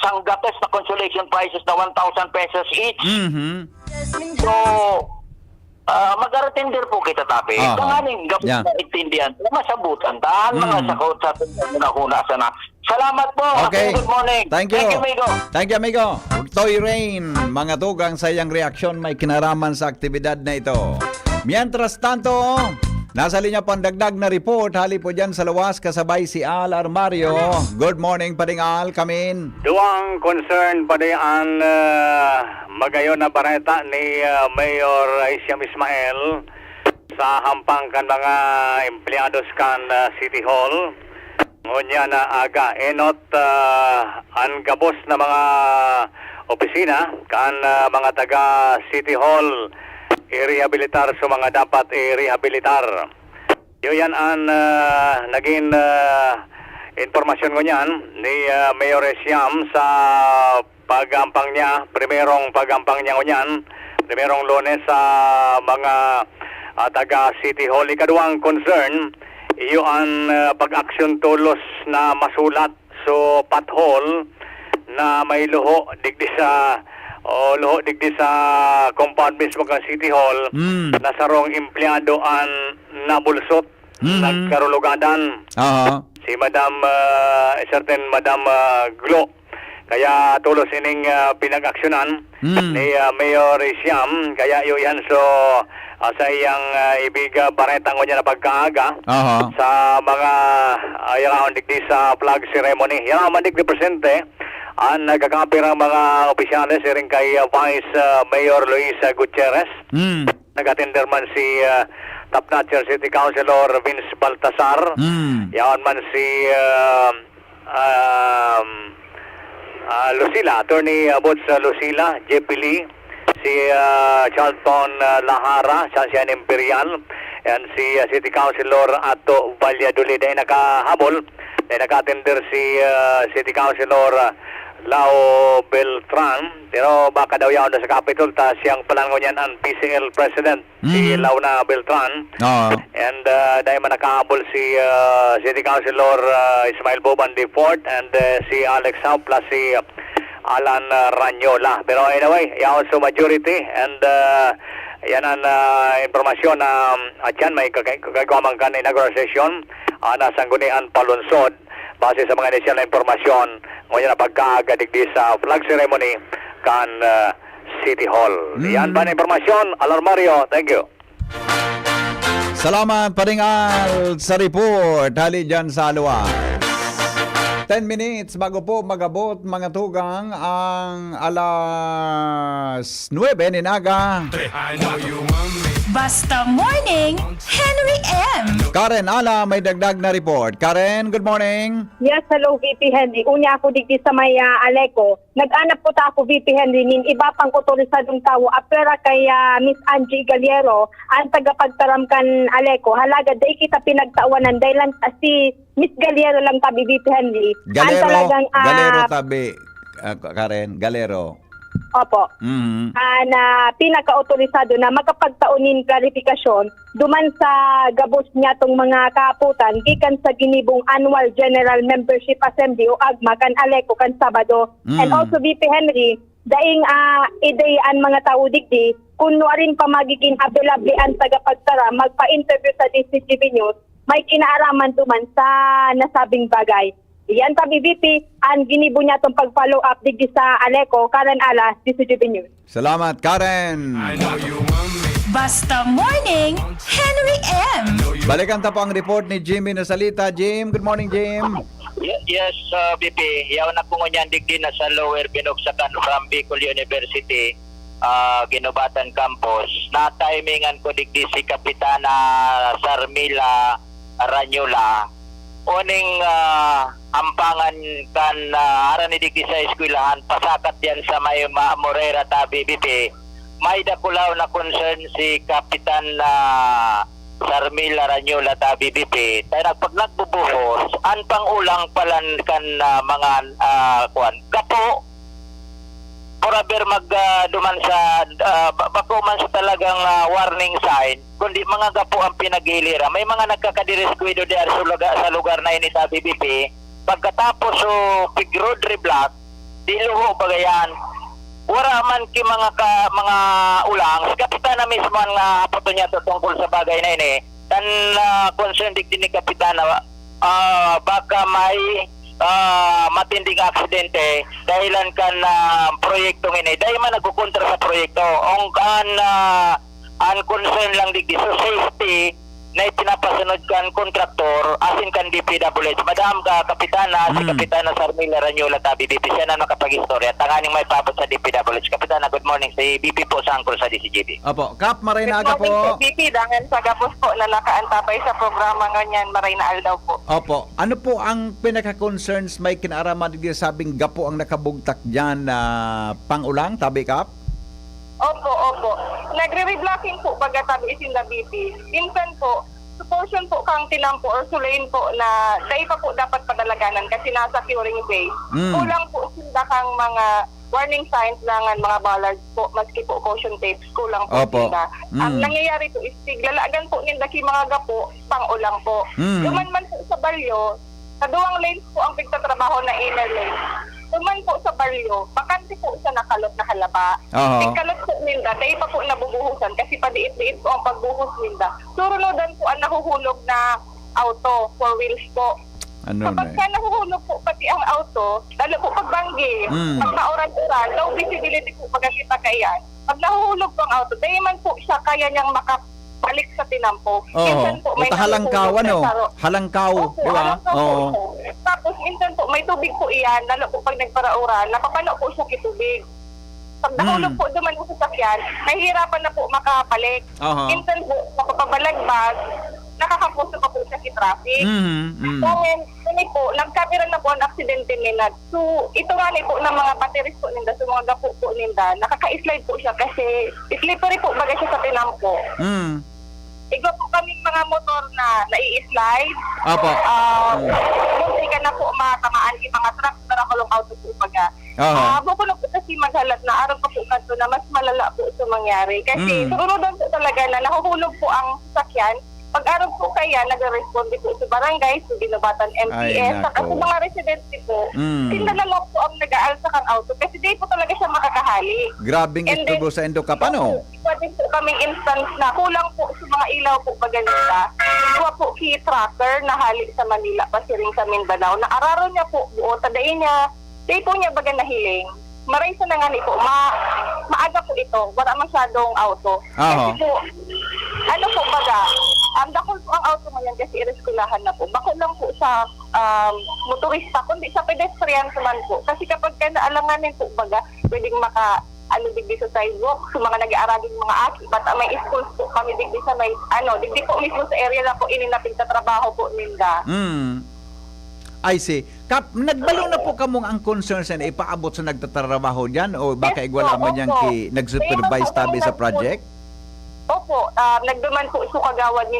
sanggatas na consolation prices na 1,000 pesos each. So, mag-attender po kita tapi. Tanganing gapos na intindihan. Masabutan. Mga sakot sa tunay sana. Salamat po. Okay. Good morning. Thank you. Thank you, amigo. Toy Rain, mga tugang sa iyang reaksyon may kinaraman sa aktibidad na ito. Mientras tanto, nasa linya po ang dagdag na report. Hali po dyan sa lawas kasabay si Al Armario. Good morning, Pading Al. Come in. Duang concern Pading magayon na bareta ni Mayor Isyam Ismail sa hampang kan mga empleados kan City Hall. Ngunya na aga enot ang gabos na mga opisina kan mga taga City Hall i-rehabilitar sa mga dapat i-rehabilitar. Yun ang naging informasyon ko niyan ni Mayor Isyam sa pagampang niya, primerong pagampang niya ngunyan, primerong Lunes sa mga taga City Hall. Ikaduang concern, iyo ang pag-aksyon tulos na masulat so pothole na may luho digdi sa compound mismo ng City Hall na sarong empleyado ang nabulsot, nagkarulugadan. Si Madam, certain Madam Glo. Kaya tulos ining pinag-aksyonan ni Mayor Isyam. Kaya yan so sa iyang ibig paretang niya na pagkaaga sa mga yung digdi sa flag ceremony. Yung mandig represente ang nagkakapir ang mga opisyalis rin kay Vice Mayor Luis Gutierrez. Nag-attender man si Top Notcher City Councilor Vince Baltasar. Yan man si Lucila, Attorney Boots Lucila, JP Lee, si Charlton Lahara, Sansian Imperial, and si City Councilor Ato Valladolid ay nakahabol, ay nakatender si City Councilor Lao Beltran, pero baka daw yaon na sa Capitol, ta siyang palangon yan ang PCL President, si Lao na Beltran. And dahil man nakahabol si City Councilor Ismail Boban IV and si Alex Sao plus si Alan Ranyola. Pero anyway, yaon sa majority and yan ang informasyon na dyan may kagawamang kan inaugural session na sanggunian palunsod base sa mga inisyal na informasyon ngayon na pagkagadigdi sa flag ceremony kan City Hall. Yan ba na informasyon? Alarmario, thank you. Salamat Paringal sa report. Hali dyan sa Aluwas. 10 minutes bago po magabot mga tugang ang alas 9 ninaga. Basta Morning, Henry M. Karen Ala, may dagdag na report. Karen, good morning. Yes, hello VP Henry. Unya ako digdi sa may Aleco. Nag-anap po ta ako VP Henry nin iba pang otorisadong tawo apera kay Miss Angie Galiero ang tagapagtaram kan Aleco. Halaga day kita pinagtawanan dahil si Miss Galiero lang tabi VP Henry. Galero tabi. Karen, Galero. Opo. Na pinaka-otorisado na makapagtaunin klarifikasyon duman sa gabos niya tong mga kaaputan gikan sa ginibong Annual General Membership Assembly o AGMA kan Aleco kan Sabado. And also VP Henry, daing idean mga tao digdi kung rin pa magiging available ang tagapagtara magpa-interview sa DCGB News, may kinaaraman duman sa nasabing bagay. Yan tabi VP, ang ginibo niya itong pag-follow up digdi sa Aleco, Karen Ala, DCGB News. Salamat, Karen. Basta Morning, Henry M. Balikan ta po ang report ni Jimmy Nasalita. Jim, good morning, Jim. Yes, VP. Yaw na po ngunyan digdi na sa Lower Binogsakan from Bicol University, Ginubatan Campus. Na-timingan ko digdi si Kapitana Sarmila Ranyola. Uning ampangan kan arani digdi sa eskwelahan pasakat yan sa may Morera tabi BP. May dakulaw na concern si Kapitan Sarmila Ranyola tabi BP. Tayo pag nagbubuhos, an pangulang palan kan mga kapo forever duman sa bako man sa talagang warning sign kundi mga gapo ang pinagilira. May mga nagkakadireskuido diyan sa lugar na ini sa BBP. Pagkatapos Pig Road Reblock, diluho bagayan. Wala man ki mga ulang. Si Kapitana mismo ang hapato niya tungkol sa bagay na ini. Dan concern din ni Kapitana baka may matinding aksidente dahilan kan proyektong ini. Dahil man nagkukontra sa proyekto. Ang concern lang digdi so safety na ipinapasunod kan kontraktor asin kan DPWH. Madam Kapitana, si Kapitana Sarmila Ranyola tabi BP siya na nakapag-istorya. Tanganing may papot sa DPWH. Kapitana, good morning. Si BP po sa angkol sa DCGB. Opo, Kap, maray na aga po. BP, dangan sa gapos po na nakaantapay sa programa ganyan, maray na aldaw po. Opo, ano po ang pinaka-concerns may kinaaraman digdi sabing gapo ang nakabugtak dyan na pangulang, tabi Kap? Opo. Nagre-reblocking po pagkatabi isin na BP. Minsan po, supportion po kang tinampo or sulain po na dahil pa po dapat padalaganan kasi nasa curing phase. Kulang po sila kang mga warning signs langan mga bollards po, maski po caution tapes, kulang po sila. Ang nangyayari po is tiglalagan po ninda ki mga gapo, pang-ulang po. Duman man po sa baryo, sa duwang lanes po ang pagtatrabaho na inner lane. Duman po sa baryo, bakante po sa nakalot na halaba. Kalot po ninda, dahil pa po nabubuhusan kasi padiit-diit po ang pagbuhos ninda. Surunodan po ang nahuhulog na auto, 4 wheels po. Kapag ka nahuhulog po pati ang auto, lalo po pagbanggi, pag nauran-uran, low visibility po pagkakita kayan. Pag nahuhulog po ang auto, dahil man po siya kaya niyang makabalik sa tinampo. Minsan po may halangkaw, halangkaw, di ba? Tapos minsan po may tubig po iyan, lalo po pag nagparauran, napapano po siya kitubig. Pag nahulog po duman po sa sakyan, nahihirapan na po makapalik. Minsan po, napapabalagbag, nakakapuso pa po siya si traffic. So, when ni po, nagkabira na po ang aksidente nila. So, ito nga ni po ng mga batteries po ninda, so mga gapo po ninda, nakaka-slide po siya kasi slippery po baga siya sa tinampo. Igo po kaming mga motor na nai-slide. Apo. Munti ka na po matamaan yung mga truck na nakulong auto po baga. Bukulo po kasi maghalat na araw pa po kanto na mas malala po ito mangyari. Kasi surunudan po talaga na nahuhulog po ang sasakyan. Pag-araw po kaya, nag-responde po sa barangay, sa Binabatan MPS, saka sa mga residente po, sila na lang po ang nag-aalsa kang auto kasi di po talaga siya makakahali. Grabing ito sa Endocap, ano? Pwede po kaming instance na kulang po sa mga ilaw po baganita. Kuha po key tracker na hali sa Manila, pasiring sa Mindanao, na araro niya po buo, tadayin niya, di po niya baga nahiling. Maray sa nangani po, maaga po ito, wala masyadong auto. Kasi po, ano po baga, dakol po ang auto ngayon kasi ireskwelahan na po. Bako lang po sa motorista, kundi sa pedestrian naman po. Kasi kapag naalanganin po baga, pwedeng digdi sa sidewalk, sa mga nag-aaraging mga aki, bata may schools po kami digdi sa may, digdi po mismo sa area na po ininapig sa trabaho po ninda. I see. Kap, nagbalo na po kamong ang concerns na ipaabot sa nagtatrabaho dyan o baka igwala man yan nag-supervise tabi sa project? Opo, nagduman po sa kagawad ni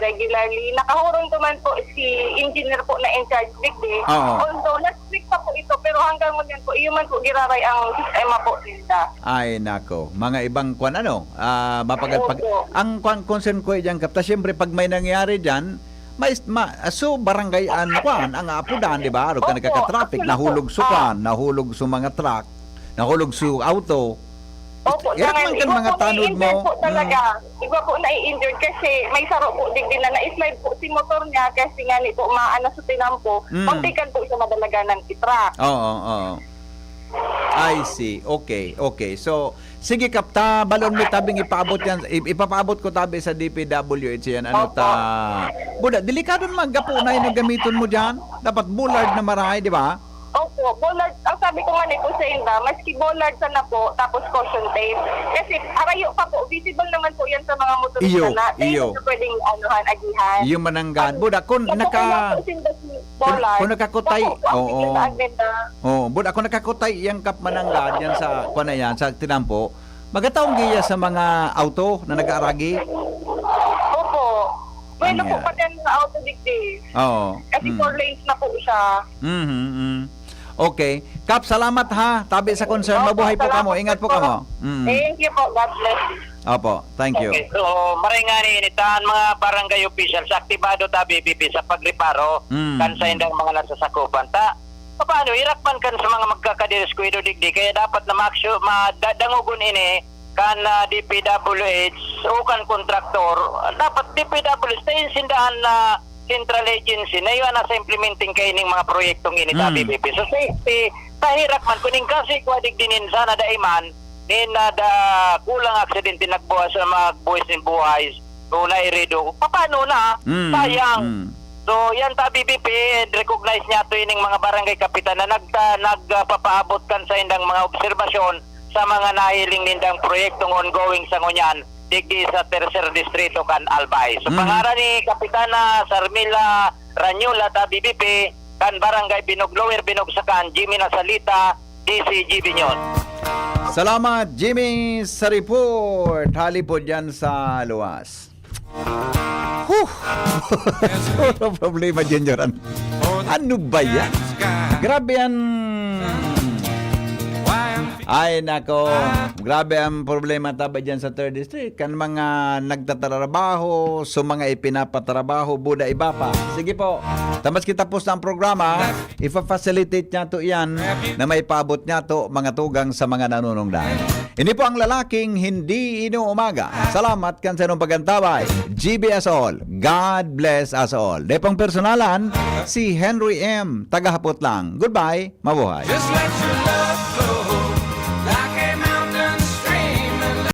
regularly. Nakahurong duman po si engineer po na in charge digdi. Although last week pa po ito pero hanggang ngayon po iyon po giraray ang sistema po nila. Ay nako, mga ibang kwan ang concern ko diyan Kap, siyempre pag may nangyari diyan so barangay ang apudan, di ba? Ano ka nagkaka-traffic, nahulog sukan, nahulog sa mga truck, nahulog sa auto. Opo, kan mga tanod mo. Po talaga. Iba po nai-injured kasi may saro po digdi na na-slide po si motor niya kasi nga ni po maano sa tinampo. Muntikan po siya madalaganan si truck. Oo. I see. Okay. So, sige Kapta, balon mo tabing ipaabot yan. Ipapaabot ko tabi sa DPWH yan. Buda, delikado naman gapo na yung gamiton mo dyan. Dapat bullard na maray, di ba? Opo, bollard. Ang sabi ko nga po sa inda, maski bollard sana po, tapos caution tape. Kasi arayo pa po, visible naman po yan sa mga motorista na. Iyo. Pwedeng agihan. Yung mananggan. Buda, kung nakakutay, buda, kung nakakutay yung Kap mananggan yan sa, sa tinampo, magataong giya sa mga auto na nag-aaragi? Opo. Bueno po pa din sa auto digdi. Kasi 4 lanes na po siya. Okay. Kap, salamat ha. Tabi sa concern. Mabuhay po kamo. Ingat po kamo. Thank you po. God bless. Opo. Thank you. Okay. So, maray nga initaan mga barangay officials aktibado ta BBP sa pagreparo kan sa indang mga nasasakupan ta. Paano irakpan kan sa mga magkakadiris kuido digdi kaya dapat na madangugon ini kan DPWH o kan kontraktor dapat DPWH tayo sindahan na central agency na yun sa implementing kayo ng mga proyektong ini sa BBP. So safety, tahirak man kuning kasi kwadig dinin sana daiman din na kulang aksidente nagbuhat sa mga buwis ng buhay o nairido. Paano na? Sayang. So yan ta BBP, recognize niya ito yung mga barangay kapitan na nagpapaabot kan sa indang mga obserbasyon sa mga nahiling nindang proyektong ongoing sa ngunyan digdi sa Tercer Distrito kan Albay. So pangaran ni Kapitana Sarmila Ranyola ta BBP kan Barangay Binoglower Binogsakan Jimmy Nasalita DCGB Nyon. Salamat Jimmy sa report. Hali po dyan sa luwas. Ano problema dyan dyan? Ano ba yan? Grabe yan. Ay nako, grabe ang problema taba dyan sa 3rd District. Kan mga nagtatrabaho, so mga ipinapatrabaho, buda iba pa. Sige po, tamas kita po ang programa, ipa-facilitate niya to yan na may paabot niya to mga tugang sa mga nanunungdan. Ini po ang lalaking hindi inuumaga. Salamat kan sa inong pagantabay. GB as all. God bless us all. Depang personalan, si Henry M. Tagahapot lang. Goodbye, mabuhay.